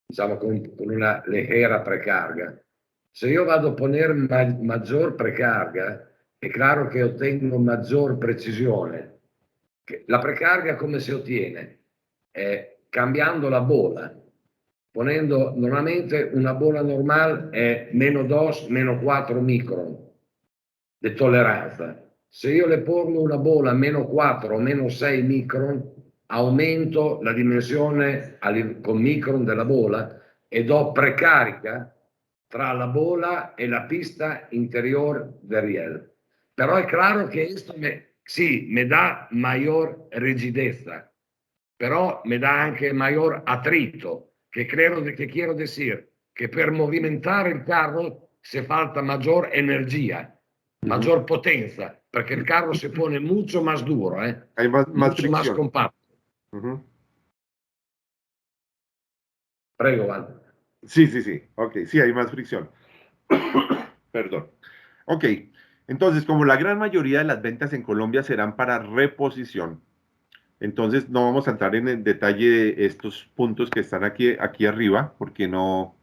diciamo con una leggera precarga. Se io vado a poner maggior precarga, è chiaro che ottengo maggior precisione. La precarga come si ottiene? cambiando la bola, ponendo normalmente una bola normale è meno 2, meno 4 micron di tolleranza. Se io le pongo una bola meno 4 o meno 6 micron, aumento la dimensione con micron della bola e do precarica tra la bola e la pista interior del riel. Però è claro che questo sì, me da mayor rigidezza, pero me da anche mayor atrito, que quiero decir que per movimentar el carro se falta mayor energía, mayor potencia, porque el carro se pone mucho más duro, Hay más mucho más fricción. compacto. Prego, Juan. Sí, sí, sí. Ok, sí, hay más fricción. Perdón. Ok, entonces, como la gran mayoría de las ventas en Colombia serán para reposición, entonces no vamos a entrar en el detalle de estos puntos que están aquí arriba, porque no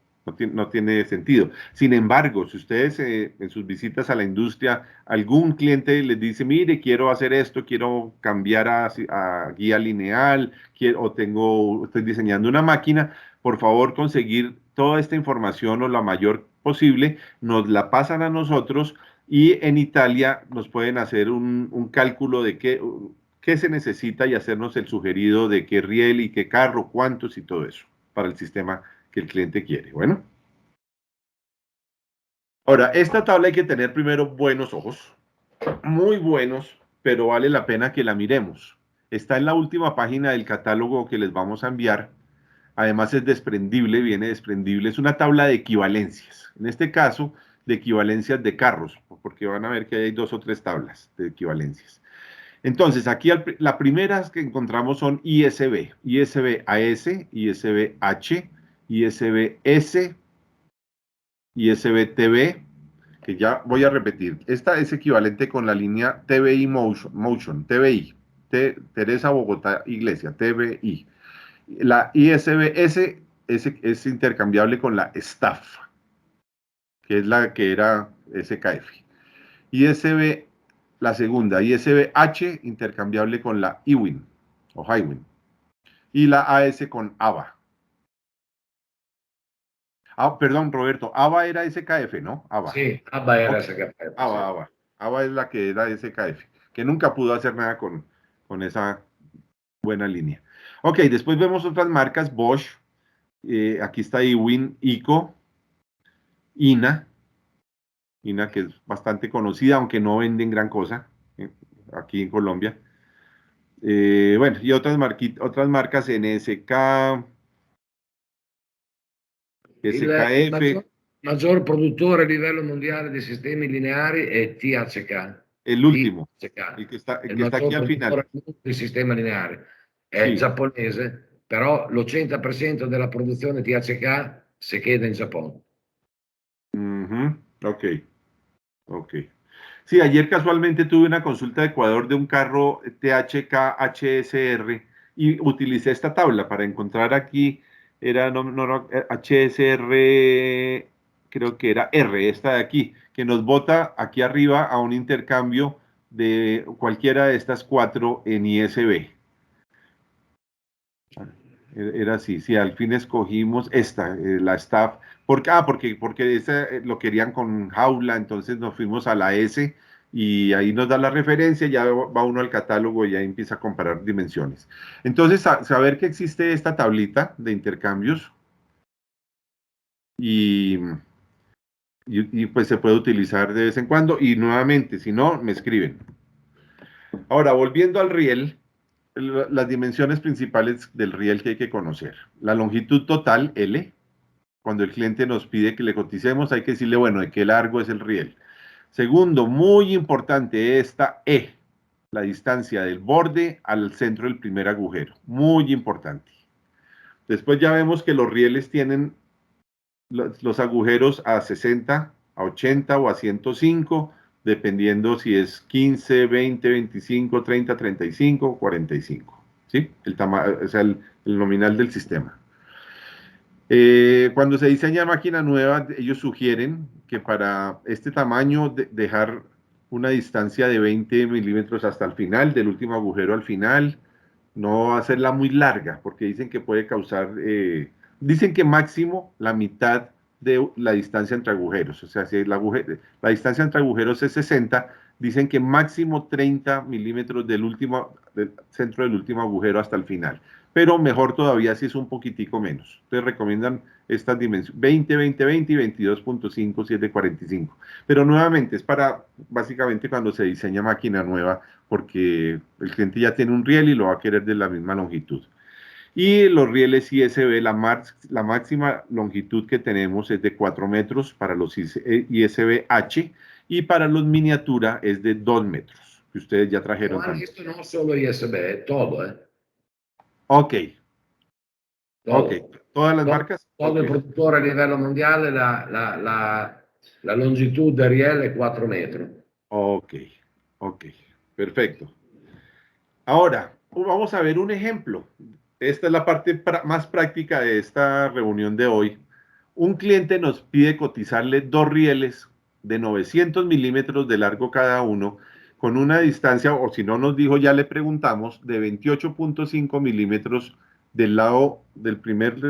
tiene sentido. Sin embargo, si ustedes en sus visitas a la industria, algún cliente les dice, mire, quiero hacer esto, quiero cambiar a guía lineal, estoy diseñando una máquina, por favor conseguir toda esta información o la mayor posible, nos la pasan a nosotros y en Italia nos pueden hacer un cálculo de qué se necesita y hacernos el sugerido de qué riel y qué carro, cuántos y todo eso para el sistema que el cliente quiere. Bueno. Ahora, esta tabla hay que tener primero buenos ojos, muy buenos, pero vale la pena que la miremos. Está en la última página del catálogo que les vamos a enviar. Además es desprendible, viene desprendible. Es una tabla de equivalencias. En este caso, de equivalencias de carros, porque van a ver que hay 2 o 3 tablas de equivalencias. Entonces, aquí la primera que encontramos son ISB, ISB-AS, ISB-H, ISB-S, ISB-TB, que ya voy a repetir. Esta es equivalente con la línea TBI Motion, TBI, Teresa Bogotá Iglesia, TBI. La ISB-S es intercambiable con la Staff, que es la que era SKF. ISB la segunda, ISB-H, intercambiable con la IWIN o HiWIN. Y la AS con ABA. Ah, perdón, Roberto, ABA era SKF, ¿no? ABA. Sí, ABA era SKF. ABA, ABA. ABA es la que era SKF, que nunca pudo hacer nada con esa buena línea. Ok, después vemos otras marcas, Bosch, aquí está IWIN, ICO, INA, que es bastante conocida, aunque no venden gran cosa aquí en Colombia. Bueno, y otras marcas NSK, SKF. Maggior produttore a livello mondiale di sistemi lineari è THK. El último, THK. el que está il aquí al final. Di sistema lineare. È giapponese, però l'80% della produzione THK si queda in Giappone. Ok, ok. Sí, ayer casualmente tuve una consulta de Ecuador de un carro THK HSR y utilicé esta tabla para encontrar aquí, era HSR, creo que era R, esta de aquí, que nos bota aquí arriba a un intercambio de cualquiera de estas 4 en ISB. Era así, sí, al fin escogimos esta, la Staff, porque esa lo querían con jaula, entonces nos fuimos a la S y ahí nos da la referencia, ya va uno al catálogo y ya empieza a comparar dimensiones. Entonces, saber que existe esta tablita de intercambios y pues se puede utilizar de vez en cuando y nuevamente, si no, me escriben. Ahora, volviendo al riel, las dimensiones principales del riel que hay que conocer. La longitud total, L. Cuando el cliente nos pide que le coticemos, hay que decirle, bueno, de qué largo es el riel. Segundo, muy importante, esta E, la distancia del borde al centro del primer agujero. Muy importante. Después ya vemos que los rieles tienen los agujeros a 60, a 80 o a 105, dependiendo si es 15, 20, 25, 30, 35 45. ¿Sí? O sea, el nominal del sistema. Cuando se diseña máquina nueva, ellos sugieren que para este tamaño dejar una distancia de 20 milímetros hasta el final, del último agujero al final, no hacerla muy larga, porque dicen que puede causar, dicen que máximo la mitad de la distancia entre agujeros, o sea, si la distancia entre agujeros es 60, dicen que máximo 30 milímetros del centro del último agujero hasta el final, pero mejor todavía si es un poquitico menos. Entonces recomiendan estas dimensiones, 20, 20, 20 y 22.5, 745. Pero nuevamente es para, básicamente cuando se diseña máquina nueva, porque el cliente ya tiene un riel y lo va a querer de la misma longitud. Y los rieles ISB, la máxima longitud que tenemos es de 4 metros para los ISB-H y para los miniatura es de 2 metros, que ustedes ya trajeron Juan, también. esto no solo ISB, es todo, Ok, ok. todo. ¿Todas las Todo, marcas? todo Ok, il produttore a livello mondiale, la longitud del riel è 4 metri. ok, ok. Perfecto. Ahora, vamos a ver un ejemplo. Esta es la parte más práctica de esta reunión de hoy. Un cliente nos pide cotizarle dos rieles de 900 milímetros de largo cada uno, con una distancia, o si no nos dijo, ya le preguntamos, de 28.5 milímetros del lado del riel,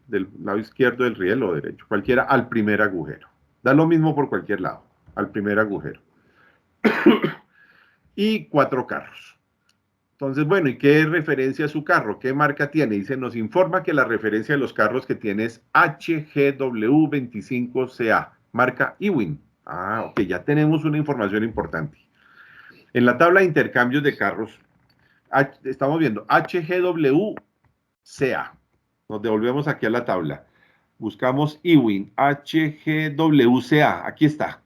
del lado izquierdo del riel o derecho, cualquiera, al primer agujero. Da lo mismo por cualquier lado, al primer agujero. Y cuatro carros. Entonces, bueno, ¿y qué referencia a su carro? ¿Qué marca tiene? Y se nos informa que la referencia de los carros que tiene es HGW25CA, marca Ewing. Ah, ok, ya tenemos una información importante. En la tabla de intercambios de carros, estamos viendo HGWCA. Nos devolvemos aquí a la tabla. Buscamos Ewing, HGWCA. Aquí está.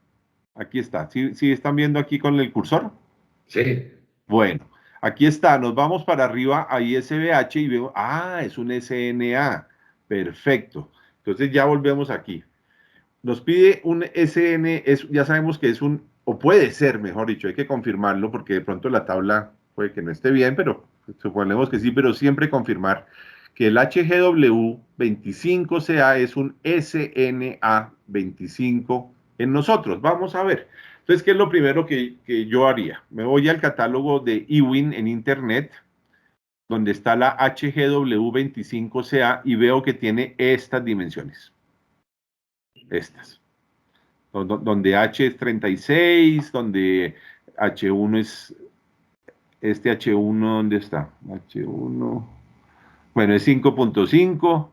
Aquí está. ¿Sí están viendo aquí con el cursor? Sì. Bueno, aquí está, nos vamos para arriba a ISBH y veo, es un SNA, perfecto. Entonces ya volvemos aquí. Nos pide un SN, ya sabemos que es o puede ser, mejor dicho, hay que confirmarlo porque de pronto la tabla puede que no esté bien, pero suponemos que sí, pero siempre confirmar que el HGW25CA es un SNA25 en nosotros. Vamos a ver. Entonces, ¿qué es lo primero que yo haría? Me voy al catálogo de Ewing en Internet, donde está la HGW25CA y veo que tiene estas dimensiones. Estas. Donde H es 36, donde H1 es, este H1, ¿dónde está? H1, bueno, es 5.5,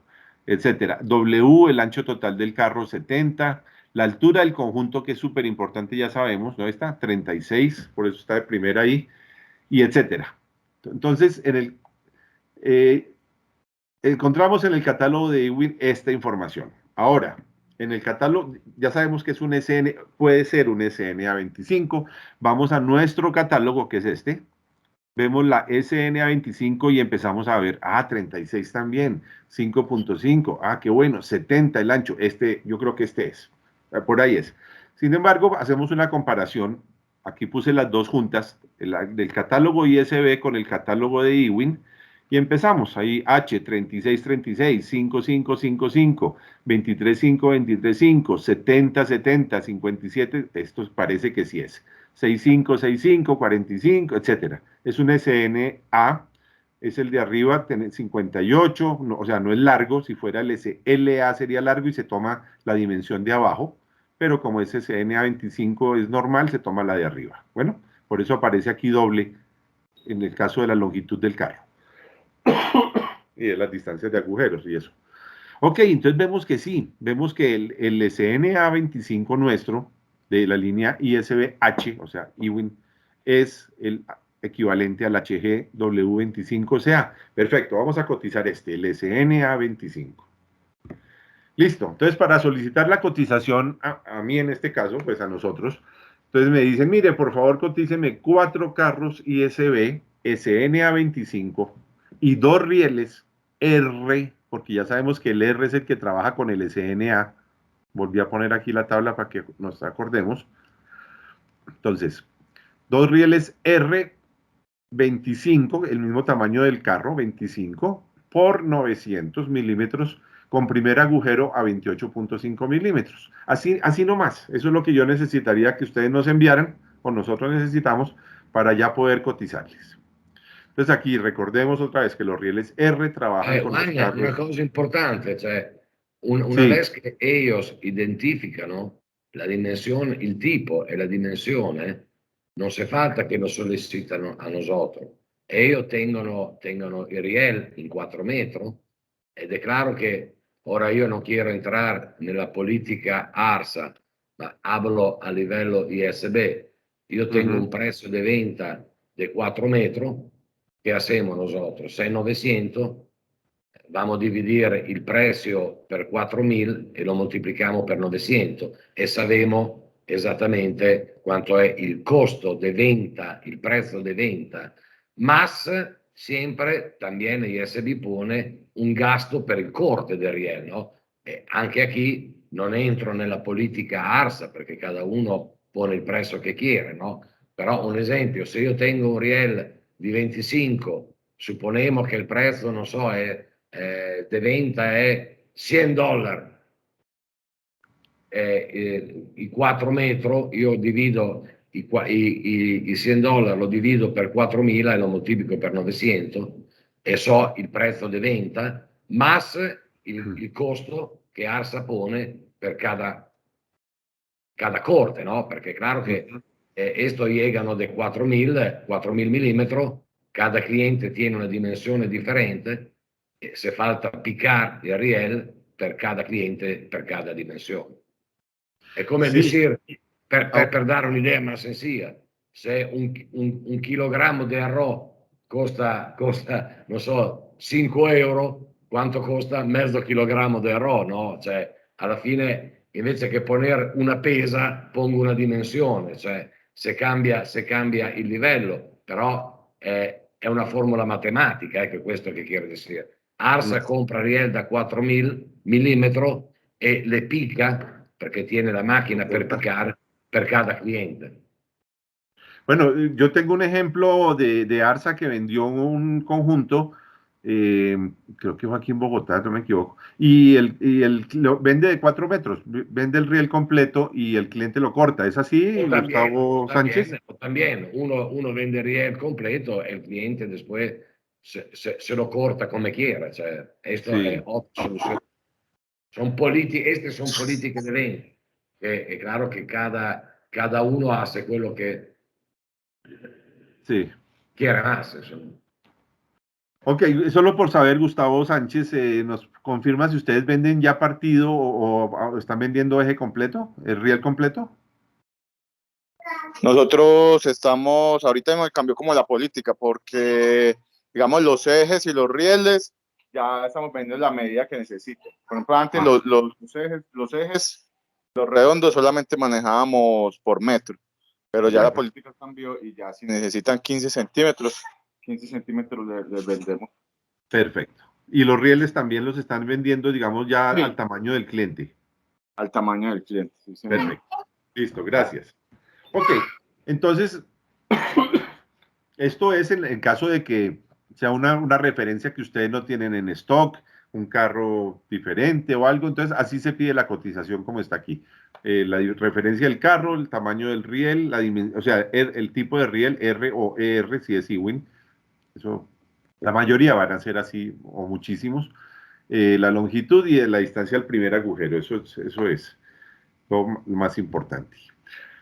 etcétera. W, el ancho total del carro, 70. La altura del conjunto, que es súper importante, ya sabemos, ¿no? Está 36, por eso está de primera ahí, y etcétera. Entonces, eh, encontramos en el catálogo de Ewing esta información. Ahora, en el catálogo, ya sabemos que es un SN, puede ser un SNA25. Vamos a nuestro catálogo, que es este. Vemos la SNA25 y empezamos a ver, 36 también, 5.5, qué bueno, 70 el ancho, yo creo que este es, por ahí es. Sin embargo, hacemos una comparación, aquí puse las dos juntas, del catálogo ISB con el catálogo de Ewing, y empezamos, ahí H, 36, 36, 5, 5, 5, 5, 23, 5, 23, 5, 70, 70, 57, esto parece que sí es, 65, 65, 45, etcétera. Es un SNA, es el de arriba, tiene 58, no, o sea, no es largo, si fuera el SLA sería largo y se toma la dimensión de abajo, pero como es SNA 25 es normal, se toma la de arriba. Bueno, por eso aparece aquí doble en el caso de la longitud del carro y de las distancias de agujeros y eso. Ok, entonces vemos que sí, vemos que el SNA 25 nuestro, de la línea ISBH, o sea, Ewing, es el equivalente al HGW25CA. Perfecto, vamos a cotizar el SNA25. Listo, entonces para solicitar la cotización, a mí en este caso, pues a nosotros, entonces me dicen, mire, por favor cotíceme 4 carros ISB SNA25 y 2 rieles R, porque ya sabemos que el R es el que trabaja con el SNA. Volví a poner aquí la tabla para que nos acordemos. Entonces, 2 rieles R 25, el mismo tamaño del carro, 25 por 900 milímetros, con primer agujero a 28.5 milímetros. Así nomás, eso es lo que yo necesitaría que ustedes nos enviaran, o nosotros necesitamos, para ya poder cotizarles. Entonces aquí recordemos otra vez que los rieles R trabajan con los Guarda, una carros. cosa importante, cioè una Sí. vez che ellos identificano la dimensione, il tipo e la dimensione, non si fatta che lo sollecitano a nosotros. Ellos tengono il riel in 4 metros ed è chiaro che ora io non quiero entrar nella politica ARSA, ma hablo a livello ISB. Io tengo un prezzo de venta de 4 metros que hacemos nosotros, 6.900, vamos a dividir el precio per 4.000 e lo moltiplicamos per 900 e sabemos esattamente quanto è il costo de venta, il prezzo de venta, más siempre también ISB pone un gasto per il corte del riel, ¿no? Anche aquí non entro nella politica ARSA perché cada uno pone il prezzo che quiere, no? Però un esempio, se io tengo un riel di 25, supponiamo che il prezzo, non so, de venta è $100, i 4 metri, io divido i $100, lo divido per 4.000 e lo moltiplico per 900 e so il prezzo di venta, más il costo che Arsa pone per cada corte, ¿no? Perché claro che esto llegano de 4.000 milímetros, cada cliente tiene una dimensione differente e se falta picar il riel per cada cliente, per cada dimensione. È come Sí. decir, per dare un'idea más sencilla, se un chilogrammo di arroz costa, non so, 5 euro, quanto costa mezzo chilogrammo di arroz, no? Cioè, alla fine, invece che poner una pesa, pongo una dimensione, cioè, se cambia il livello, però è una formula matematica, ecco questo che quiero decir. Arsa compra riel da 4.000 milímetros e le pica perché tiene la máquina per picar per cada cliente. Bueno, yo tengo un ejemplo de Arsa que vendió un conjunto, creo que fue aquí en Bogotá, no me equivoco, lo vende de 4 metros, vende el riel completo y el cliente lo corta. ¿Es así, Gustavo Sánchez? También, uno vende el riel completo e il cliente después se lo corta come quiera. Cioè, esto Sí. è otra solución. Estas son políticas de venta. È chiaro che cada uno hace quello che Sí. quiere más. Insomma. Ok, solo por saber, Gustavo Sánchez, ¿nos confirma si ustedes venden ya partido o están vendiendo eje completo, el riel completo? Nosotros estamos, ahorita hemos cambiado como la política, porque digamos los ejes y los rieles ya estamos vendiendo la medida que necesite. Por ejemplo, antes los ejes, los redondos solamente manejábamos por metro, pero ya la política cambió y ya si necesitan 15 centímetros les vendemos. Perfecto. Y los rieles también los están vendiendo, digamos, ya Sí. al tamaño del cliente. Al tamaño del cliente. Sí, perfecto. Listo, gracias. Ok, entonces, esto es en caso de que sea una referencia que ustedes no tienen en stock, un carro diferente o algo, entonces así se pide la cotización como está aquí. La referencia del carro, el tamaño del riel, o sea, el tipo de riel, R o ER, si es Ewing, eso, la mayoría van a ser así, o muchísimos. La longitud y la distancia al primer agujero, eso es lo más importante.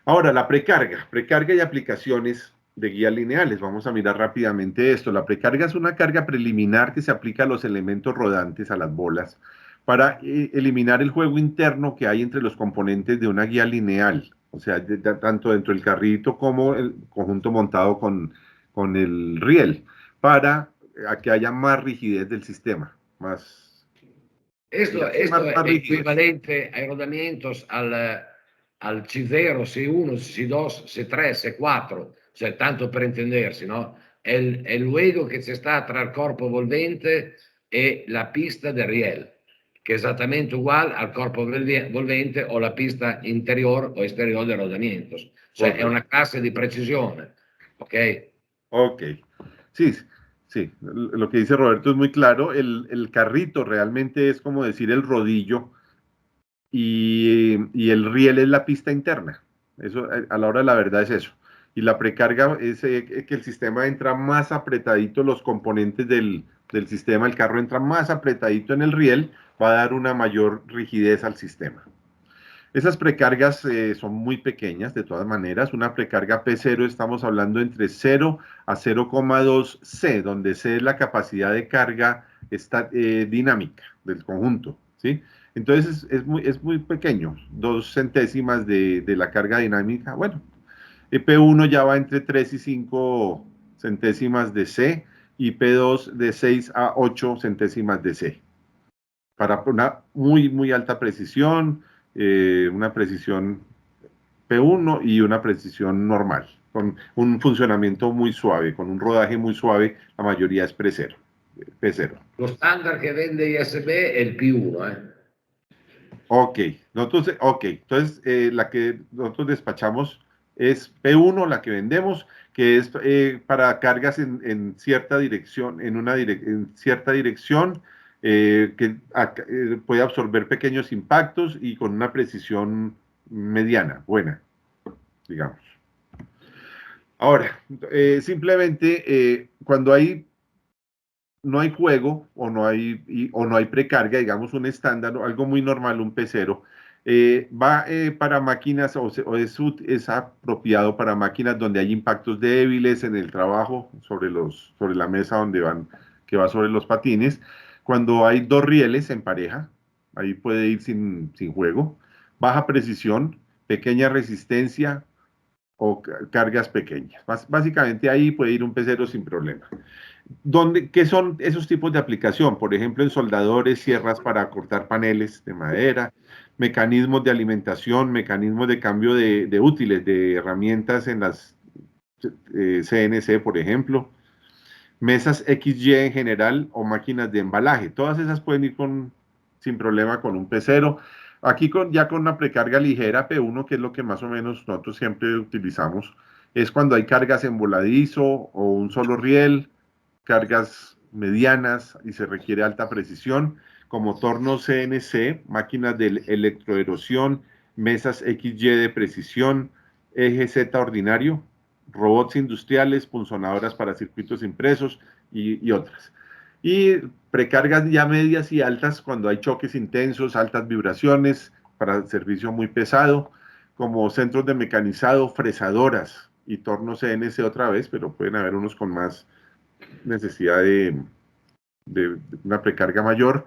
Ahora, la precarga y aplicaciones de guías lineales. Vamos a mirar rápidamente esto. La precarga es una carga preliminar que se aplica a los elementos rodantes, a las bolas, para eliminar el juego interno que hay entre los componentes de una guía lineal, o sea, tanto dentro del carrito como el conjunto montado con el riel, para que haya más rigidez del sistema, más Esto è equivalente ai rodamientos al C0, C1, C2, C3, C4, cioè tanto per intendersi, no? È il luogo che c'è sta tra il corpo volvente e la pista del riel, che è esattamente uguale al corpo volvente o la pista interior o esterior del rodamientos. Cioè è una classe di precisione, ok? Ok, sí, sí, lo que dice Roberto es muy claro. El carrito realmente es como decir el rodillo y el riel es la pista interna. Eso, a la hora de la verdad es eso. y la precarga es que el sistema entra más apretadito, los componentes del sistema, el carro entra más apretadito en el riel, va a dar una mayor rigidez al sistema. Esas precargas son muy pequeñas, de todas maneras. Una precarga P0 estamos hablando entre 0 a 0,2 C, donde C es la capacidad de carga dinámica del conjunto, ¿sí? Entonces es muy pequeño, 2 centésimas de la carga dinámica. Bueno, P1 ya va entre 3 y 5 centésimas de C y P2 de 6 a 8 centésimas de C. Para una muy alta precisión, una precisión P1 y una precisión normal, con un funcionamiento muy suave, con un rodaje muy suave, la mayoría es P0. Lo standard che vende ISB è il P1, Ok, entonces la que nosotros despachamos es P1, la que vendemos, que es para cargas en cierta dirección, en cierta dirección, que puede absorber pequeños impactos y con una precisión mediana, buena, digamos. Ahora, simplemente cuando no hay juego o no hay precarga, digamos un estándar, algo muy normal, un P0, va para máquinas es apropiado para máquinas donde hay impactos débiles en el trabajo sobre la mesa que va sobre los patines. Cuando hay dos rieles en pareja, ahí puede ir sin juego. Baja precisión, pequeña resistencia o cargas pequeñas. Básicamente ahí puede ir un P0 sin problema. ¿Qué son esos tipos de aplicación? Por ejemplo, en soldadores, sierras para cortar paneles de madera, mecanismos de alimentación, mecanismos de cambio de útiles, de herramientas en las CNC, por ejemplo, mesas XY en general o máquinas de embalaje. Todas esas pueden ir sin problema con un P0. Aquí ya con una precarga ligera, P1, que es lo que más o menos nosotros siempre utilizamos, es cuando hay cargas en voladizo o un solo riel, cargas medianas y se requiere alta precisión, como tornos CNC, máquinas de electroerosión, mesas XY de precisión, eje Z ordinario, robots industriales, punzonadoras para circuitos impresos y otras. Y precargas ya medias y altas cuando hay choques intensos, altas vibraciones para servicio muy pesado, como centros de mecanizado, fresadoras y tornos CNC otra vez, pero pueden haber unos con más necesidad de una precarga mayor,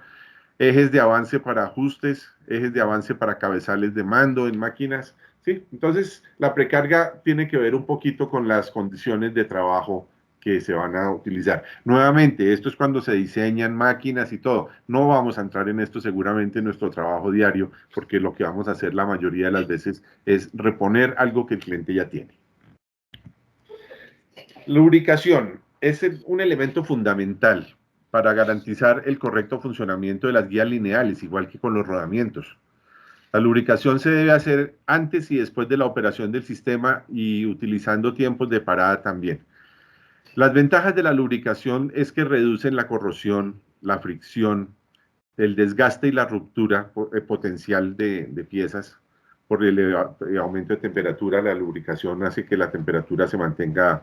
ejes de avance para ajustes, ejes de avance para cabezales de mando en máquinas, ¿sí? Entonces, la precarga tiene que ver un poquito con las condiciones de trabajo que se van a utilizar. Nuevamente, esto es cuando se diseñan máquinas y todo. No vamos a entrar en esto seguramente en nuestro trabajo diario, porque lo que vamos a hacer la mayoría de las veces es reponer algo que el cliente ya tiene. Lubricación es un elemento fundamental para garantizar el correcto funcionamiento de las guías lineales, igual que con los rodamientos. La lubricación se debe hacer antes y después de la operación del sistema y utilizando tiempos de parada también. Las ventajas de la lubricación es que reducen la corrosión, la fricción, el desgaste y la ruptura potencial de piezas. Por el aumento de temperatura, la lubricación hace que la temperatura se mantenga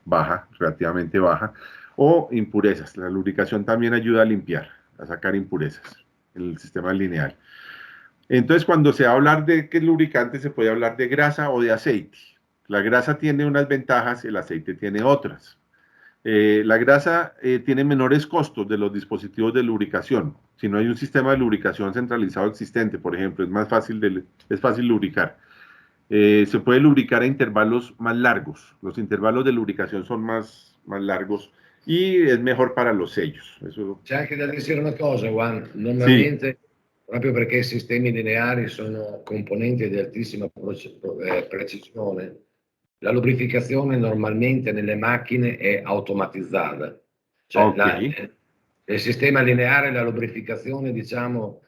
baja, relativamente baja, o impurezas. La lubricación también ayuda a limpiar, a sacar impurezas en el sistema lineal. Entonces, cuando se va a hablar de qué es lubricante, se puede hablar de grasa o de aceite. La grasa tiene unas ventajas, el aceite tiene otras. La grasa tiene menores costos de los dispositivos de lubricación. Si no hay un sistema de lubricación centralizado existente, por ejemplo, es fácil lubricar. Se puede lubricar a intervalos más largos. Los intervalos de lubricación son más largos y es mejor para los sellos. Eso... C'è anche da dire una cosa, Juan, normalmente, sì. proprio perché i sistemi lineari sono componenti di altissima precisione, la lubrificazione normalmente nelle macchine è automatizzata. Cioè Ok. il sistema lineare e la lubrificazione, diciamo,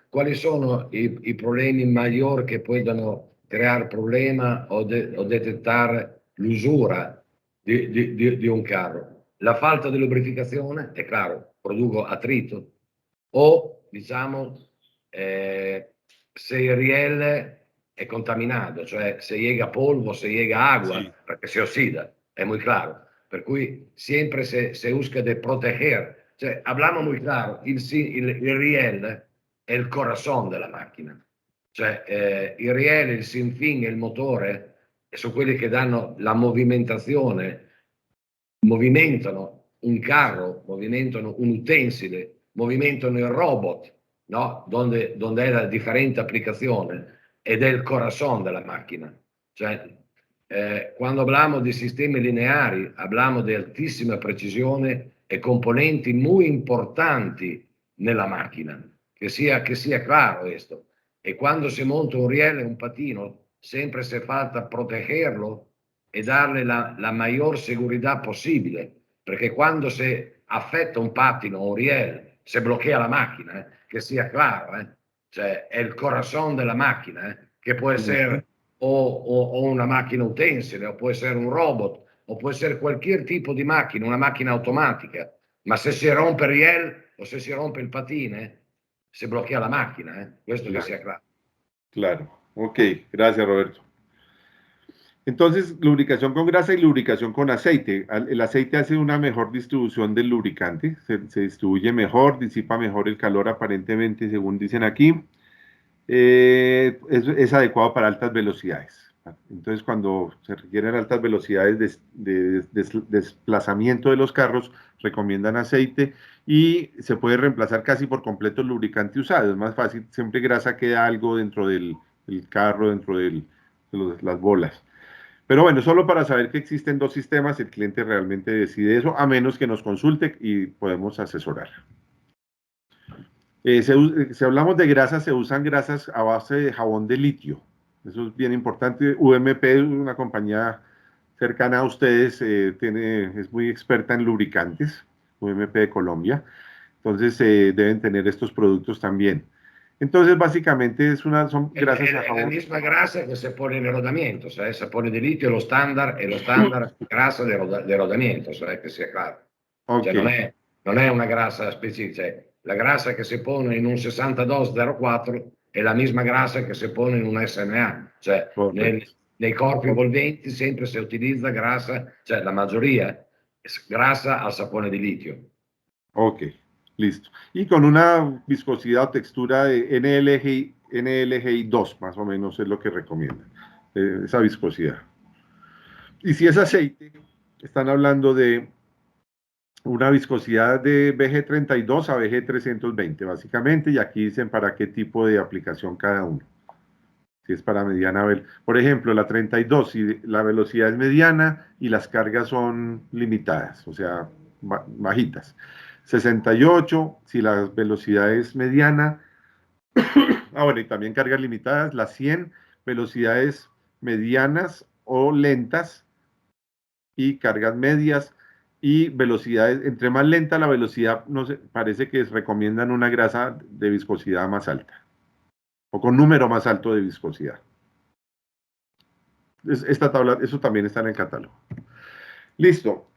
quali sono i problemi maggiori che possono creare problema o detettare l'usura di un carro? La falta di lubrificazione, è chiaro, produco attrito, o diciamo se il riele es contaminado, cioè se llega polvo, se llega agua, Sí. porque se oxida, es muy claro. Per cui siempre se busca de proteger. Cioè, hablamos muy claro, il riel è il corazón della macchina. Cioè, il riel, il sinfín e il motore sono quelli che danno la movimentazione, movimentano un carro, movimentano un utensile, movimentano il robot, no? Donde è la differente applicazione ed è il corazón della macchina. Cioè, quando hablamos di sistemi lineari, hablamos di altissima precisione e componenti muy importanti nella macchina, che sia claro questo. E quando si monta un riel e un patino, sempre si falta protegerlo e darle la mayor seguridad possibile, perché quando si affetta un pattino o un riel, si bloquea la macchina, che sia claro, cioè è il corazón della macchina, che può essere o una macchina utensile, o può essere un robot, o può essere qualsiasi tipo di macchina, una macchina automatica, ma se si rompe il riel o se si rompe il patine, si bloquea la macchina, questo Claro. che sia claro. Claro, ok, gracias Roberto. Entonces, lubricación con grasa y lubricación con aceite. El aceite hace una mejor distribución del lubricante, se distribuye mejor, disipa mejor el calor aparentemente, según dicen aquí. Es adecuado para altas velocidades. Entonces, cuando se requieren altas velocidades de desplazamiento de los carros, recomiendan aceite y se puede reemplazar casi por completo el lubricante usado. Es más fácil, siempre grasa queda algo dentro del carro, dentro de las bolas. Pero bueno, solo para saber que existen dos sistemas, el cliente realmente decide eso, a menos que nos consulte y podemos asesorar. Si hablamos de grasas, se usan grasas a base de jabón de litio. Eso es bien importante. UMP es una compañía cercana a ustedes, es muy experta en lubricantes, UMP de Colombia. Entonces deben tener estos productos también. Entonces, básicamente son grasas a jabón. È la misma grasa che si pone nel rodamento, cioè sapone di litio è lo standard grassa del rodamento, cioè che sia claro. Okay. Cioè non è una grassa specifica, cioè, la grassa che si pone in un 6204 è la misma grassa che si pone in un SMA, cioè nei corpi volventi sempre si utilizza grassa, cioè la maggioria grassa al sapone di litio. Ok, listo. Y con una viscosidad o textura de NLGI 2, más o menos es lo que recomiendan, esa viscosidad. Y si es aceite, están hablando de una viscosidad de BG32 a BG320, básicamente, y aquí dicen para qué tipo de aplicación cada uno. Si es para mediana, por ejemplo, la 32, si la velocidad es mediana y las cargas son limitadas, o sea, bajitas. 68, si la velocidad es mediana, bueno, y también cargas limitadas, las 100, velocidades medianas o lentas y cargas medias y velocidades, entre más lenta la velocidad, no sé, parece que recomiendan una grasa de viscosidad más alta o con número más alto de viscosidad. Esta tabla, eso también está en el catálogo. Listo.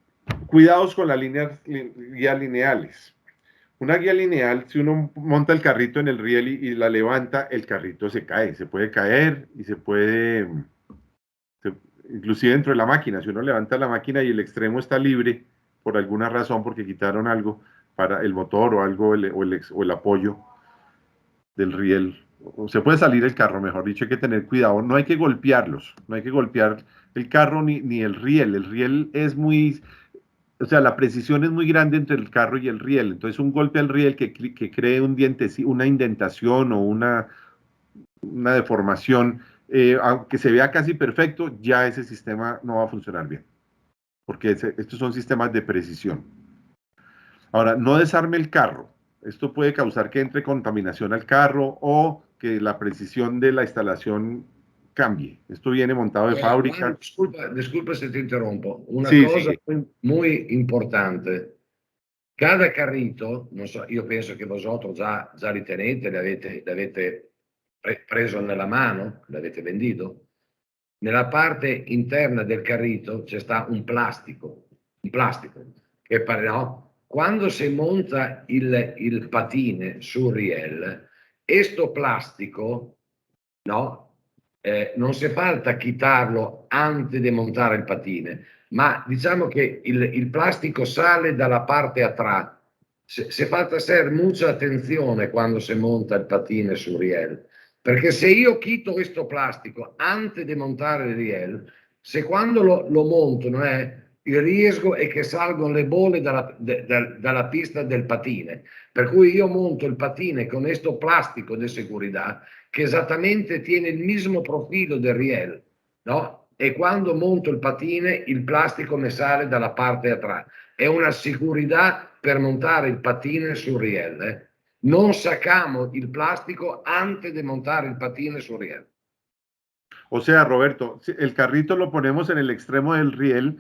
Cuidados con las guías lineales. Una guía lineal, si uno monta el carrito en el riel y la levanta, el carrito se cae, se puede caer y se puede, inclusive dentro de la máquina, si uno levanta la máquina y el extremo está libre, por alguna razón, porque quitaron algo para el motor o algo, o el apoyo del riel, se puede salir el carro, mejor dicho, hay que tener cuidado, no hay que golpearlos, no hay que golpear el carro ni el riel es muy, o sea, la precisión es muy grande entre el carro y el riel, entonces un golpe al riel que cree un diente, una indentación o una deformación, aunque se vea casi perfecto, ya ese sistema no va a funcionar bien, porque estos son sistemas de precisión. Ahora, no desarme el carro, esto puede causar que entre contaminación al carro o que la precisión de la instalación cambie. Esto viene montado de fábrica. Disculpa se ti interrompo. Una cosa muy importante. Cada carrito, non so, io penso che vosotros già li tenete, l'avete preso nella mano, l'avete venduto. Nella parte interna del carrito c'è sta un plastico che no? Quando si monta il patine sul riel, questo plastico, no? non si falta quitarlo antes di montare il patine, ma diciamo che il plástico sale dalla parte atrás. Se falta hacer mucha attenzione quando si monta il patine sul riel, perché se io quito questo plastico antes di montare il riel, se quando lo monto, il riesgo è che salgono le bolle dalla pista del patine, per cui io monto il patine con questo plastico di seguridad che esattamente tiene il mismo profilo del riel, no? E quando monto il patine il plastico mi sale dalla parte atrás. È una seguridad per montare il patine sul riel. Non sacamos il plástico antes de montar el patine sul riel. O sea, Roberto, el carrito lo ponemos en el extremo del riel,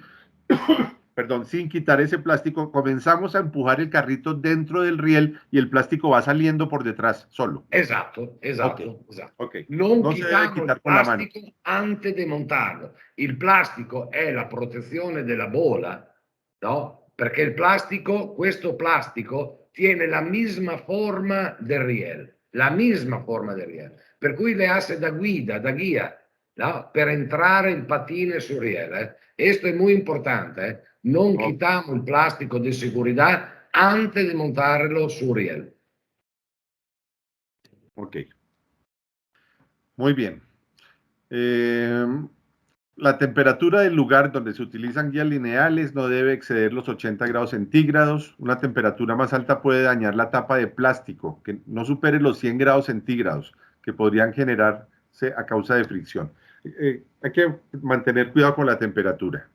perdón, sin quitar ese plástico, comenzamos a empujar el carrito dentro del riel y el plástico va saliendo por detrás solo. Esatto, esatto, Okay. esatto. Okay. Non No se debe quitamos il quitar con la mano. plastico antes di montarlo. Il plastico è la protezione della bola, no? Perché il plastico, questo plastico, tiene la misma forma del riel, la misma forma del riel. Per cui le hace da guida, no? Per entrare il patine sul riel. Questo è molto importante. Non quitamos il plastico di seguridad antes di montarlo sul riel. Ok. Muy bien. La temperatura del lugar donde se utilizan guías lineales no debe exceder los 80 grados centígrados. Una temperatura más alta puede dañar la tapa de plástico, que no supere los 100 grados centígrados, que podrían generarse a causa de fricción. Hay que mantener cuidado con la temperatura.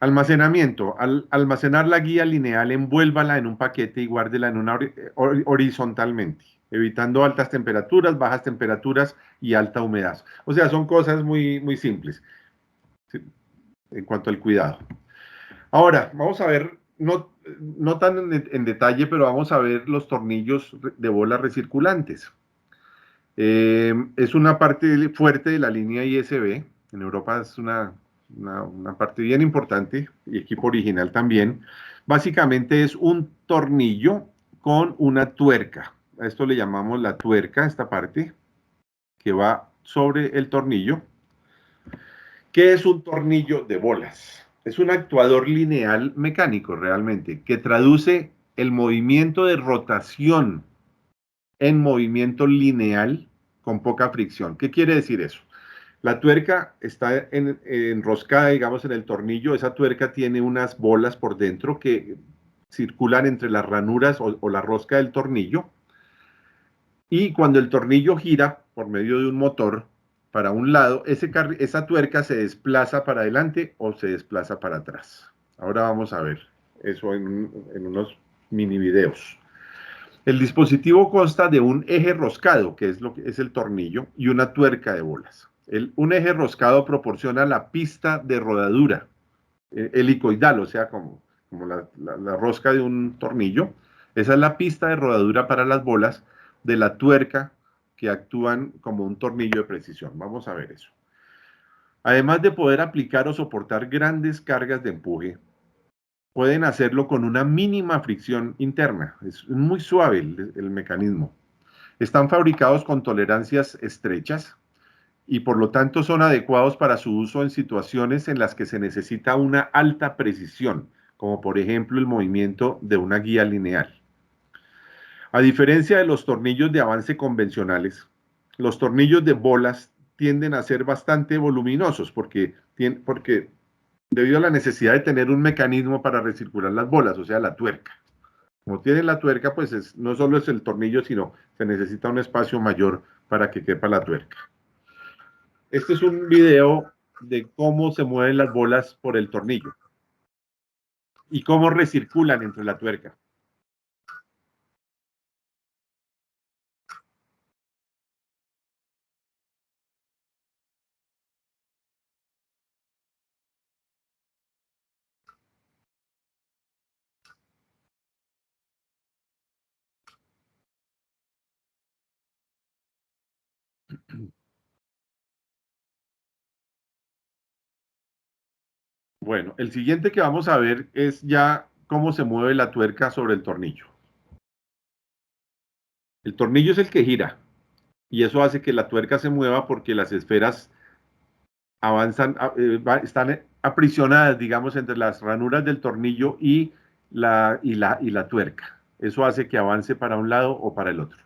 Almacenamiento. Al almacenar la guía lineal, envuélvala en un paquete y guárdela en una horizontalmente, evitando altas temperaturas, bajas temperaturas y alta humedad. O sea, son cosas muy, muy simples, ¿sí?, en cuanto al cuidado. Ahora, vamos a ver, no tan en detalle, pero vamos a ver los tornillos de bolas recirculantes. Es una parte fuerte de la línea ISB. En Europa es una parte bien importante, y equipo original también. Básicamente es un tornillo con una tuerca. A esto le llamamos la tuerca, esta parte que va sobre el tornillo. ¿Qué es un tornillo de bolas? Es un actuador lineal mecánico realmente, que traduce el movimiento de rotación en movimiento lineal con poca fricción. ¿Qué quiere decir eso? La tuerca está enroscada, digamos, en el tornillo. Esa tuerca tiene unas bolas por dentro que circulan entre las ranuras o la rosca del tornillo. Y cuando el tornillo gira por medio de un motor para un lado, esa tuerca se desplaza para adelante o se desplaza para atrás. Ahora vamos a ver eso en unos mini videos. El dispositivo consta de un eje roscado, que es lo que es el tornillo, y una tuerca de bolas. Un eje roscado proporciona la pista de rodadura helicoidal, o sea, como la rosca de un tornillo. Esa es la pista de rodadura para las bolas de la tuerca, que actúan como un tornillo de precisión. Vamos a ver eso. Además de poder aplicar o soportar grandes cargas de empuje, pueden hacerlo con una mínima fricción interna. Es muy suave el mecanismo. Están fabricados con tolerancias estrechas y por lo tanto son adecuados para su uso en situaciones en las que se necesita una alta precisión, como por ejemplo el movimiento de una guía lineal. A diferencia de los tornillos de avance convencionales, los tornillos de bolas tienden a ser bastante voluminosos porque debido a la necesidad de tener un mecanismo para recircular las bolas, o sea, la tuerca. Como tienen la tuerca, pues no solo es el tornillo, sino se necesita un espacio mayor para que quepa la tuerca. Este es un video de cómo se mueven las bolas por el tornillo y cómo recirculan entre la tuerca. Bueno, el siguiente que vamos a ver es ya cómo se mueve la tuerca sobre el tornillo. El tornillo es el que gira, y eso hace que la tuerca se mueva porque las esferas avanzan, están aprisionadas, digamos, entre las ranuras del tornillo y la tuerca. Eso hace que avance para un lado o para el otro.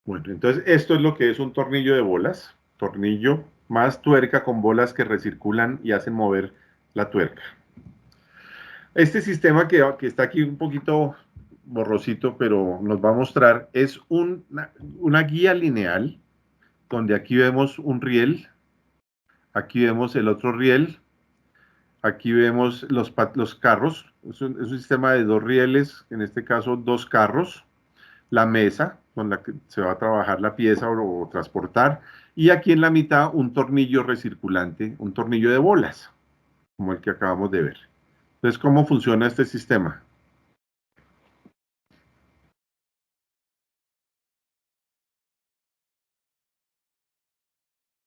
Bueno, entonces esto es lo que es un tornillo de bolas. Tornillo más tuerca con bolas que recirculan y hacen mover la tuerca. Este sistema que está aquí un poquito borrosito, pero nos va a mostrar, es una guía lineal, donde aquí vemos un riel, aquí vemos el otro riel, aquí vemos los carros, es un sistema de 2 rieles, en este caso 2 carros, la mesa con la que se va a trabajar la pieza o transportar, y aquí en la mitad un tornillo recirculante, un tornillo de bolas, como el que acabamos de ver. Entonces, ¿cómo funciona este sistema?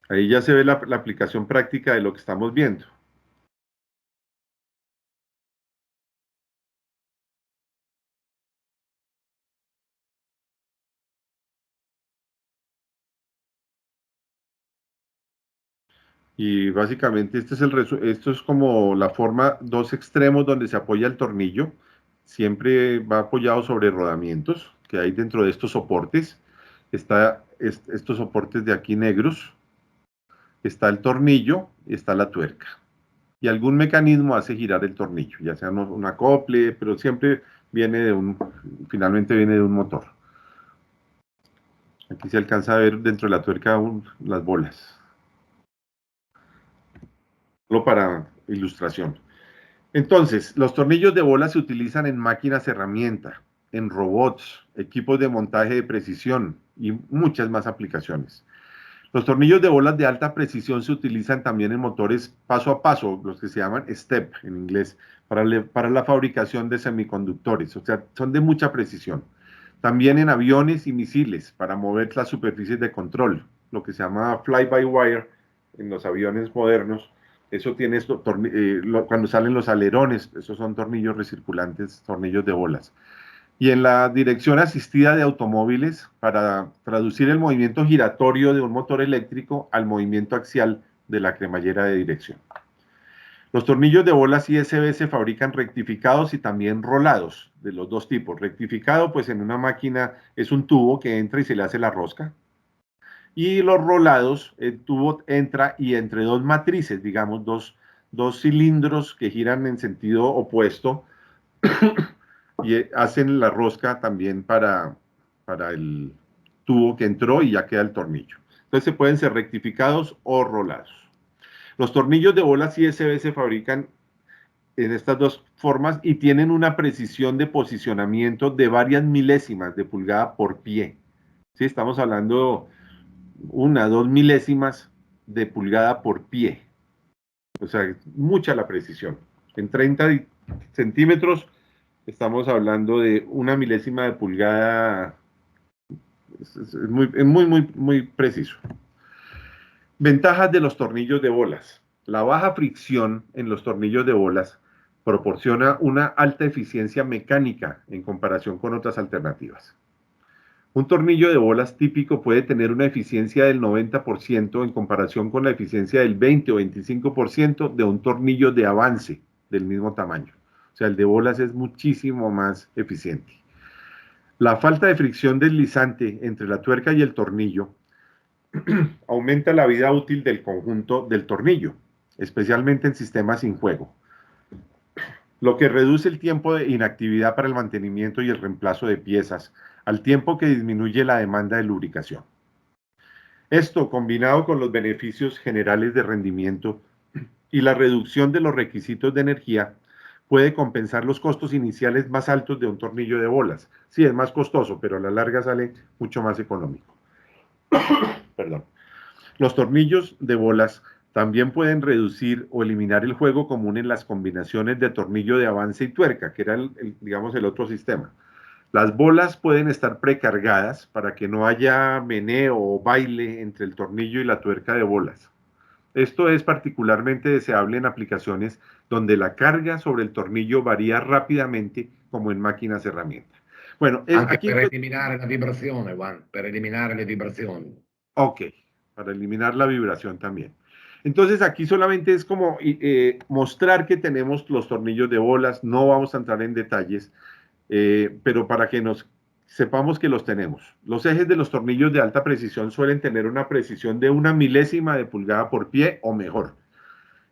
Ahí ya se ve la aplicación práctica de lo que estamos viendo. Y básicamente esto es como la forma, 2 extremos donde se apoya el tornillo. Siempre va apoyado sobre rodamientos que hay dentro de estos soportes. Estos soportes de aquí negros. Está el tornillo y está la tuerca. Y algún mecanismo hace girar el tornillo, ya sea un acople, pero siempre finalmente viene de un motor. Aquí se alcanza a ver dentro de la tuerca las bolas. Solo para ilustración. Entonces, los tornillos de bola se utilizan en máquinas herramienta, en robots, equipos de montaje de precisión y muchas más aplicaciones. Los tornillos de bolas de alta precisión se utilizan también en motores paso a paso, los que se llaman STEP en inglés, para la fabricación de semiconductores, o sea, son de mucha precisión. También en aviones y misiles, para mover las superficies de control, lo que se llama fly-by-wire en los aviones modernos. Eso tiene cuando salen los alerones, esos son tornillos recirculantes, tornillos de bolas. Y en la dirección asistida de automóviles para traducir el movimiento giratorio de un motor eléctrico al movimiento axial de la cremallera de dirección. Los tornillos de bolas ISB se fabrican rectificados y también rolados, de los 2 tipos. Rectificado, pues en una máquina es un tubo que entra y se le hace la rosca. Y los rolados, el tubo entra y entre 2 matrices, digamos, dos cilindros que giran en sentido opuesto, y hacen la rosca también para el tubo que entró y ya queda el tornillo. Entonces pueden ser rectificados o rolados. Los tornillos de bolas ISB se fabrican en estas 2 formas y tienen una precisión de posicionamiento de varias milésimas de pulgada por pie. ¿Sí? Estamos hablando 1, 2 milésimas de pulgada por pie. O sea, mucha la precisión. En 30 centímetros estamos hablando de 1 milésima de pulgada. Es muy preciso. Ventajas de los tornillos de bolas. La baja fricción en los tornillos de bolas proporciona una alta eficiencia mecánica en comparación con otras alternativas. Un tornillo de bolas típico puede tener una eficiencia del 90% en comparación con la eficiencia del 20 o 25% de un tornillo de avance del mismo tamaño. O sea, el de bolas es muchísimo más eficiente. La falta de fricción deslizante entre la tuerca y el tornillo aumenta la vida útil del conjunto del tornillo, especialmente en sistemas sin juego, lo que reduce el tiempo de inactividad para el mantenimiento y el reemplazo de piezas, al tiempo que disminuye la demanda de lubricación. Esto, combinado con los beneficios generales de rendimiento y la reducción de los requisitos de energía, puede compensar los costos iniciales más altos de un tornillo de bolas. Sí, es más costoso, pero a la larga sale mucho más económico. Perdón. Los tornillos de bolas También pueden reducir o eliminar el juego común en las combinaciones de tornillo de avance y tuerca, que era, digamos, el otro sistema. Las bolas pueden estar precargadas para que no haya meneo o baile entre el tornillo y la tuerca de bolas. Esto es particularmente deseable en aplicaciones donde la carga sobre el tornillo varía rápidamente, como en máquinas herramientas. Bueno, Anche aquí... per eliminare la vibrazione, Juan, per eliminare le vibrazioni. Ok, para eliminar la vibración también. Entonces aquí solamente es como mostrar que tenemos los tornillos de bolas, no vamos a entrar en detalles, pero para que nos sepamos que los tenemos. Los ejes de los tornillos de alta precisión suelen tener una precisión de 1 milésima de pulgada por pie o mejor.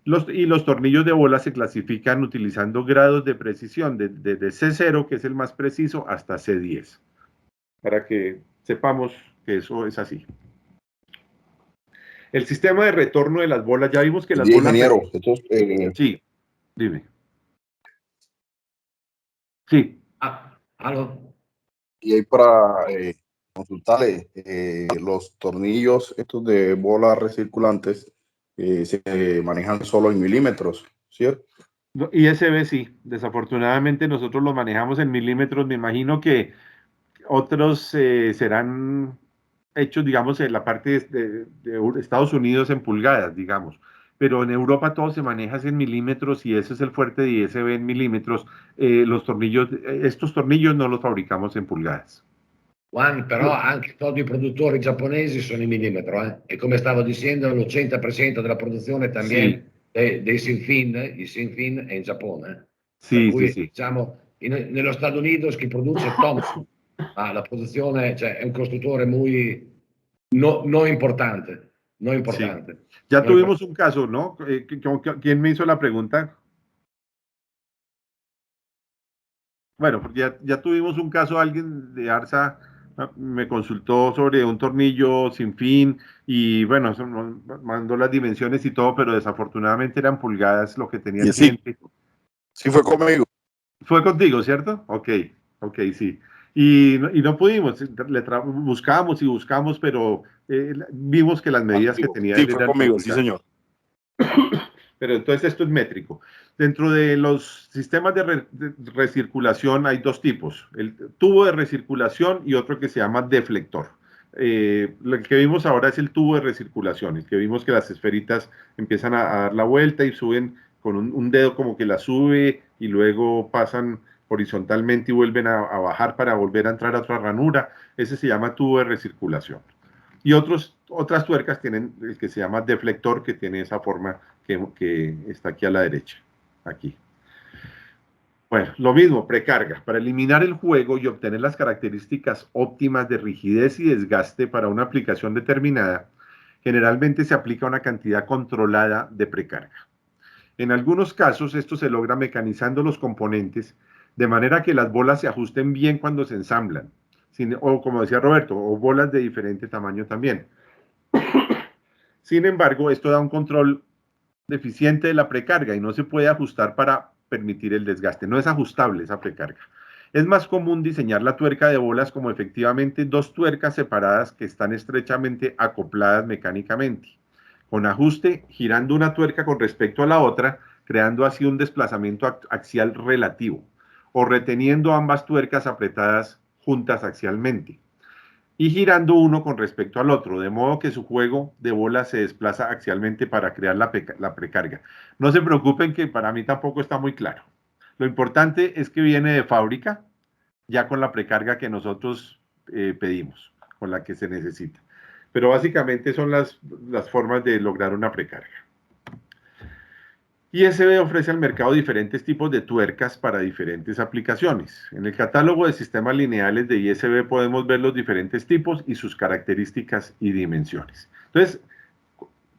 Y los tornillos de bola se clasifican utilizando grados de precisión, desde C0, que es el más preciso, hasta C10, para que sepamos que eso es así. El sistema de retorno de las bolas, ya vimos que las bolas... Ingeniero, Sí, dime. Sí. ¿Aló? y ahí para consultarle, los tornillos estos de bolas recirculantes se manejan solo en milímetros, ¿cierto? ISB sí, desafortunadamente nosotros lo manejamos en milímetros, me imagino que otros serán hechos, digamos, en la parte de Estados Unidos en pulgadas, digamos, pero en Europa todo se maneja en milímetros y ese es el fuerte de ISB en milímetros. Los tornillos, estos tornillos no los fabricamos en pulgadas. Juan, però anche tutti i produttori giapponesi sono in millimetro, e come stavo dicendo l'80% della produzione también dei Sinfin, i Sinfin è in Giappone. Sí, Per cui, sí, sí. diciamo, nello Stati Uniti chi produce è Thompson, ma la produzione, cioè, è un costruttore muy no importante, no importante. Sí. Ya no tuvimos importante. un caso, ¿no? ¿Quién me hizo la pregunta? Bueno, porque ya tuvimos un caso, alguien de Arsa me consultó sobre un tornillo sin fin y bueno, mandó las dimensiones y todo, pero desafortunadamente eran pulgadas lo que tenía el Sí, cliente. sí fue conmigo. Fue contigo, ¿cierto? Ok, sí. Y no pudimos, buscamos y buscamos, pero vimos que las medidas que tenía Sí, él fue eran conmigo, sí, pulgadas. señor. Pero entonces esto es métrico. Dentro de los sistemas de recirculación hay dos tipos, el tubo de recirculación y otro que se llama deflector. Lo que vimos ahora es el tubo de recirculación, el que vimos que las esferitas empiezan a dar la vuelta y suben con un dedo como que la sube y luego pasan horizontalmente y vuelven a bajar para volver a entrar a otra ranura. Ese se llama tubo de recirculación. Y otras tuercas tienen el que se llama deflector, que tiene esa forma que está aquí a la derecha, aquí. Bueno, lo mismo, precarga. Para eliminar el juego y obtener las características óptimas de rigidez y desgaste para una aplicación determinada, generalmente se aplica una cantidad controlada de precarga. En algunos casos, esto se logra mecanizando los componentes de manera que las bolas se ajusten bien cuando se ensamblan, o como decía Roberto, o bolas de diferente tamaño también. Sin embargo, esto da un control deficiente de la precarga y no se puede ajustar para permitir el desgaste. No es ajustable esa precarga. Es más común diseñar la tuerca de bolas como efectivamente dos tuercas separadas que están estrechamente acopladas mecánicamente, con ajuste girando una tuerca con respecto a la otra, creando así un desplazamiento axial relativo, o reteniendo ambas tuercas apretadas juntas axialmente y girando uno con respecto al otro, de modo que su juego de bolas se desplaza axialmente para crear la precarga. No se preocupen que para mí tampoco está muy claro. Lo importante es que viene de fábrica, ya con la precarga que nosotros pedimos, con la que se necesita. Pero básicamente son las formas de lograr una precarga. ISB ofrece al mercado diferentes tipos de tuercas para diferentes aplicaciones. En el catálogo de sistemas lineales de ISB podemos ver los diferentes tipos y sus características y dimensiones. Entonces,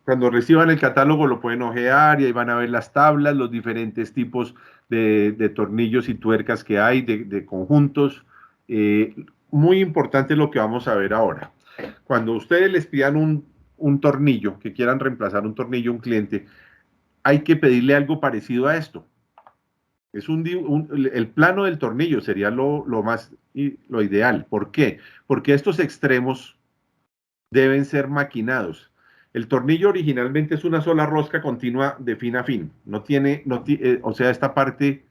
cuando reciban el catálogo lo pueden ojear y ahí van a ver las tablas, los diferentes tipos de tornillos y tuercas que hay, de conjuntos. Muy importante lo que vamos a ver ahora. Cuando ustedes les pidan un tornillo, que quieran reemplazar un tornillo a un cliente, hay que pedirle algo parecido a esto. Es el plano del tornillo sería lo ideal. ¿Por qué? Porque estos extremos deben ser maquinados. El tornillo originalmente es una sola rosca continua de fin a fin. No tiene, o sea, esta parte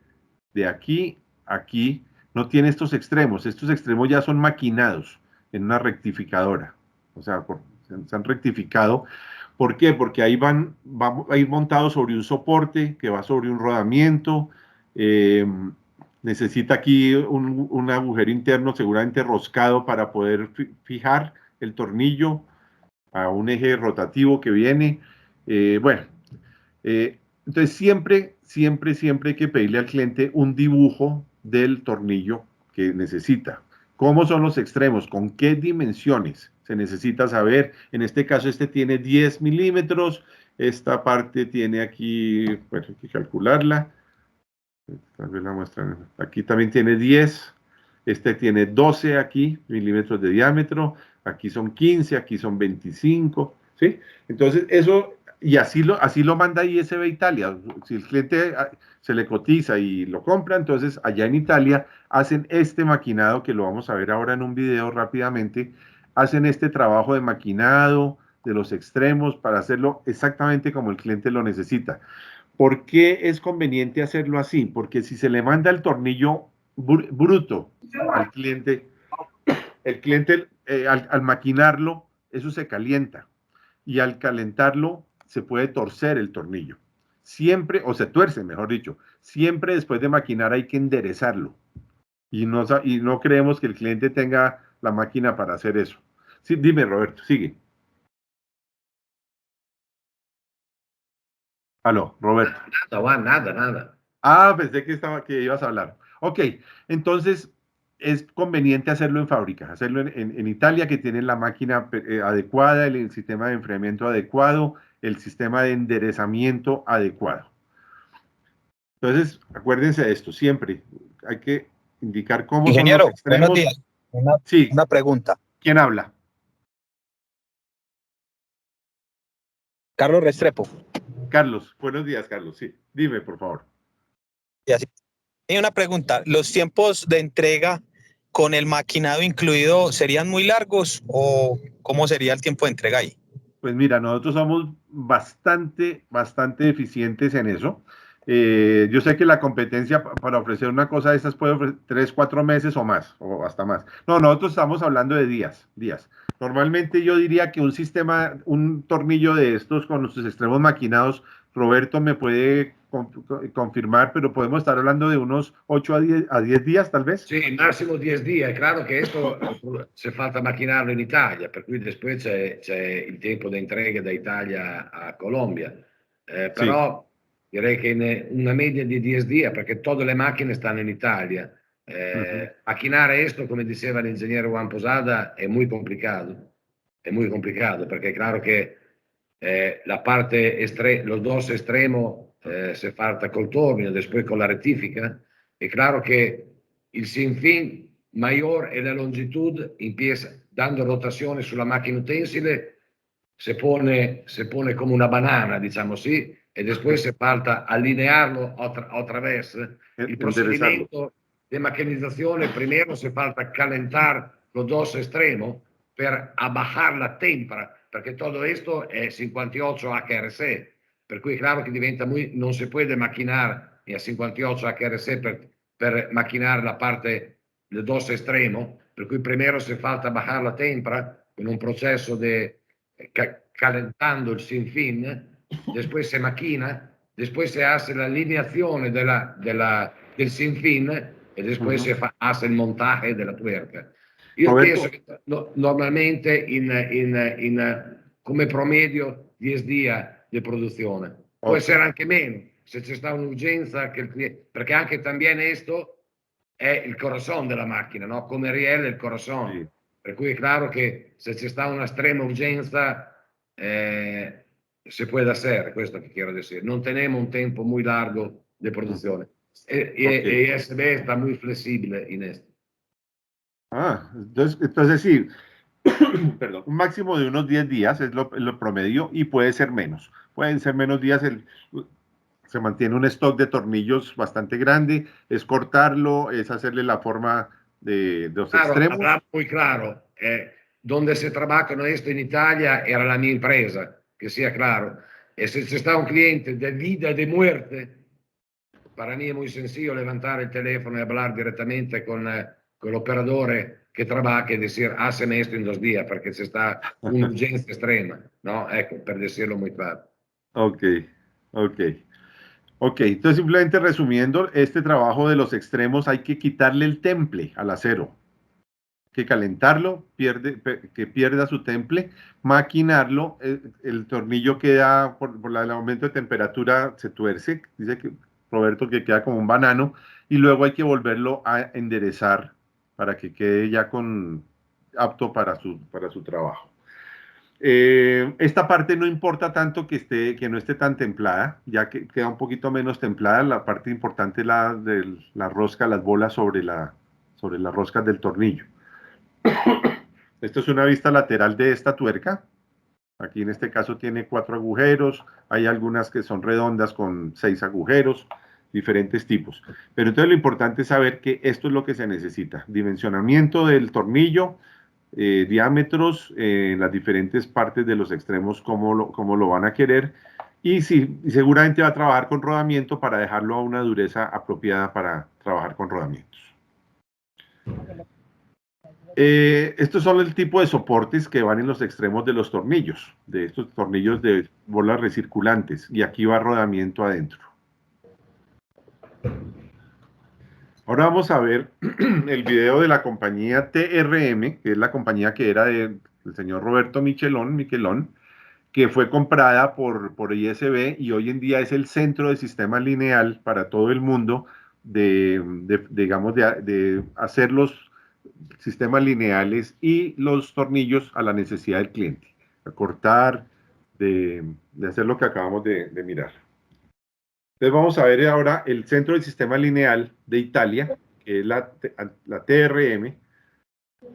de aquí, aquí, no tiene estos extremos. Estos extremos ya son maquinados en una rectificadora. O sea, se han rectificado. ¿Por qué? Porque ahí van a ir montados sobre un soporte que va sobre un rodamiento. Necesita aquí un agujero interno seguramente roscado para poder fijar el tornillo a un eje rotativo que viene. Bueno, entonces siempre hay que pedirle al cliente un dibujo del tornillo que necesita. ¿Cómo son los extremos? ¿Con qué dimensiones? Se necesita saber. En este caso, este tiene 10 milímetros. Esta parte tiene aquí, bueno, hay que calcularla. Tal vez la muestran. Aquí también tiene 10. Este tiene 12 aquí, milímetros de diámetro. Aquí son 15, aquí son 25. ¿Sí? Entonces, eso, y así lo manda ISB Italia. Si el cliente se le cotiza y lo compra, entonces allá en Italia hacen este maquinado, que lo vamos a ver ahora en un video rápidamente. Hacen este trabajo de maquinado de los extremos para hacerlo exactamente como el cliente lo necesita. ¿Por qué es conveniente hacerlo así? Porque si se le manda el tornillo bruto al cliente, el cliente al maquinarlo, eso se calienta y al calentarlo se puede torcer el tornillo. Siempre, o se tuerce, mejor dicho, siempre después de maquinar hay que enderezarlo y no creemos que el cliente tenga la máquina para hacer eso. Sí, dime, Roberto, sigue. Aló, Roberto. Nada. Ah, pensé que ibas a hablar. Ok, entonces es conveniente hacerlo en fábrica, hacerlo en Italia, que tienen la máquina adecuada, el sistema de enfriamiento adecuado, el sistema de enderezamiento adecuado. Entonces, acuérdense de esto, siempre hay que indicar cómo son los Ingeniero, buenos extremos. días. Sí, Una pregunta. ¿quién habla? Carlos Restrepo. Carlos, buenos días, Carlos. Sí, dime, por favor. Y así. Y una pregunta, ¿los tiempos de entrega con el maquinado incluido serían muy largos o cómo sería el tiempo de entrega ahí? Pues mira, nosotros somos bastante eficientes en eso. Yo sé que la competencia para ofrecer una cosa de estas puede ofrecer 3, 4 meses o más, o hasta más. No, nosotros estamos hablando de días. Normalmente yo diría que un tornillo de estos con sus extremos maquinados, Roberto me puede confirmar, pero podemos estar hablando de unos 8 a 10 días, tal vez. Sì, massimo 10 días. È chiaro che questo si è fatto macchinarlo in Italia, per cui poi c'è il tempo di entrega da Italia a Colombia. Però direi che in una media di 10 días, perché tutte le macchine stanno in Italia. Macchinare questo, come diceva l'ingegnere Juan Posada, è molto complicato. È molto complicato, perché è chiaro che la parte los dos extremos se falta col tornillo, después con la rectifica. Es claro que el sinfín mayor en la longitud empieza dando rotazione sulla macchina utensile, se pone come una banana, diciamo sì, e después se falta alinearlo otra vez. Il procedimento di macchinizzazione, primero se falta calentar los dos extremos per bajar la temperatura, perché tutto questo è 58 HRC, per cui è chiaro che diventa non si può macchinare a 58 HRC per macchinare la parte del dos extremo, per cui primero se falta bajar la temperatura con un processo di calentando il sinfín, después se macchina, después se hace la alineazione del sinfín e después se hace il montaje della tuerca. Io penso che normalmente come promedio 10 días di produzione. Può essere anche meno, se c'è stata un'urgenza, perché anche también questo è il corazón della macchina, no? Come riel è il corazón. Sì. Per cui è chiaro che se c'è stata una estrema urgenza, se puede hacer, questo che quiero decir. Non tenemos un tempo muy largo di produzione. E ISB está muy flexible en esto. Entonces sí, perdón, un máximo de unos 10 días es lo promedio y puede ser menos. Pueden ser menos días, se mantiene un stock de tornillos bastante grande, es cortarlo, es hacerle la forma de los extremos. Muy claro, donde se trabaja con esto en Italia era la mia impresa, que sea claro. Y si está un cliente de vida, de muerte, para mí es muy sencillo levantar el teléfono y hablar directamente con el operador que trabaja y decir, hazme esto en 2 días, porque se está una urgencia extrema, ¿no? Ecco, per decirlo muy claro. Ok, ok. Ok, entonces simplemente resumiendo, este trabajo de los extremos hay que quitarle el temple al acero, que calentarlo, que pierda su temple, maquinarlo, el tornillo queda, por el aumento de temperatura se tuerce, dice que Roberto que queda como un banano, y luego hay que volverlo a enderezar para que quede ya apto para su trabajo. Esta parte no importa tanto que no esté tan templada, ya que queda un poquito menos templada. La parte importante es de la rosca, las bolas sobre las roscas del tornillo. Esto es una vista lateral de esta tuerca. Aquí en este caso tiene 4 agujeros, hay algunas que son redondas con 6 agujeros, diferentes tipos. Pero entonces lo importante es saber que esto es lo que se necesita. Dimensionamiento del tornillo, diámetros, las diferentes partes de los extremos, cómo lo van a querer, y seguramente va a trabajar con rodamiento para dejarlo a una dureza apropiada para trabajar con rodamientos. Estos son el tipo de soportes que van en los extremos de los tornillos, de estos tornillos de bolas recirculantes, y aquí va rodamiento adentro. Ahora vamos a ver el video de la compañía TRM, que es la compañía que era del señor Roberto Michelón, que fue comprada por ISB y hoy en día es el centro de sistema lineal para todo el mundo de hacer los sistemas lineales y los tornillos a la necesidad del cliente, a cortar, de hacer lo que acabamos de mirar. Entonces vamos a ver ahora el centro del sistema lineal de Italia, que es la TRM,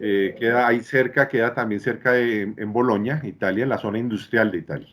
queda también cerca en Bolonia, Italia, en la zona industrial de Italia.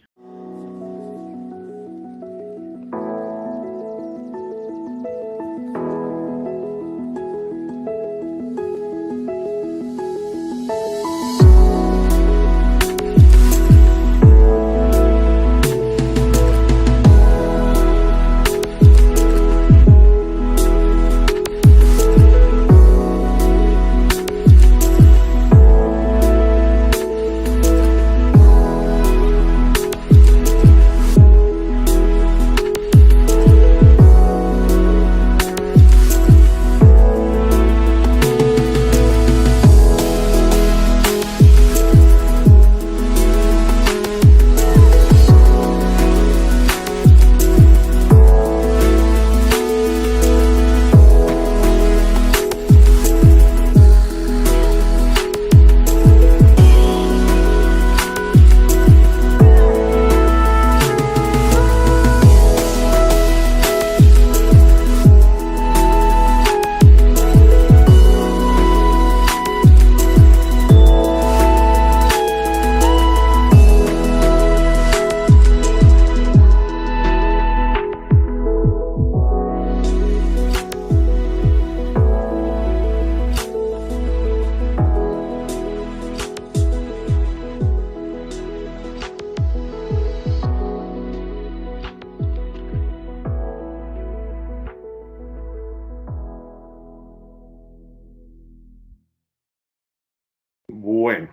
Bueno,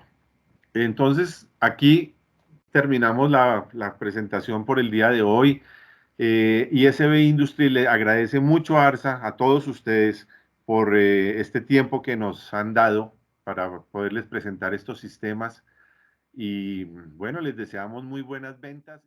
entonces aquí terminamos la presentación por el día de hoy. ISB Industry le agradece mucho a ARSA, a todos ustedes, por este tiempo que nos han dado para poderles presentar estos sistemas. Y bueno, les deseamos muy buenas ventas.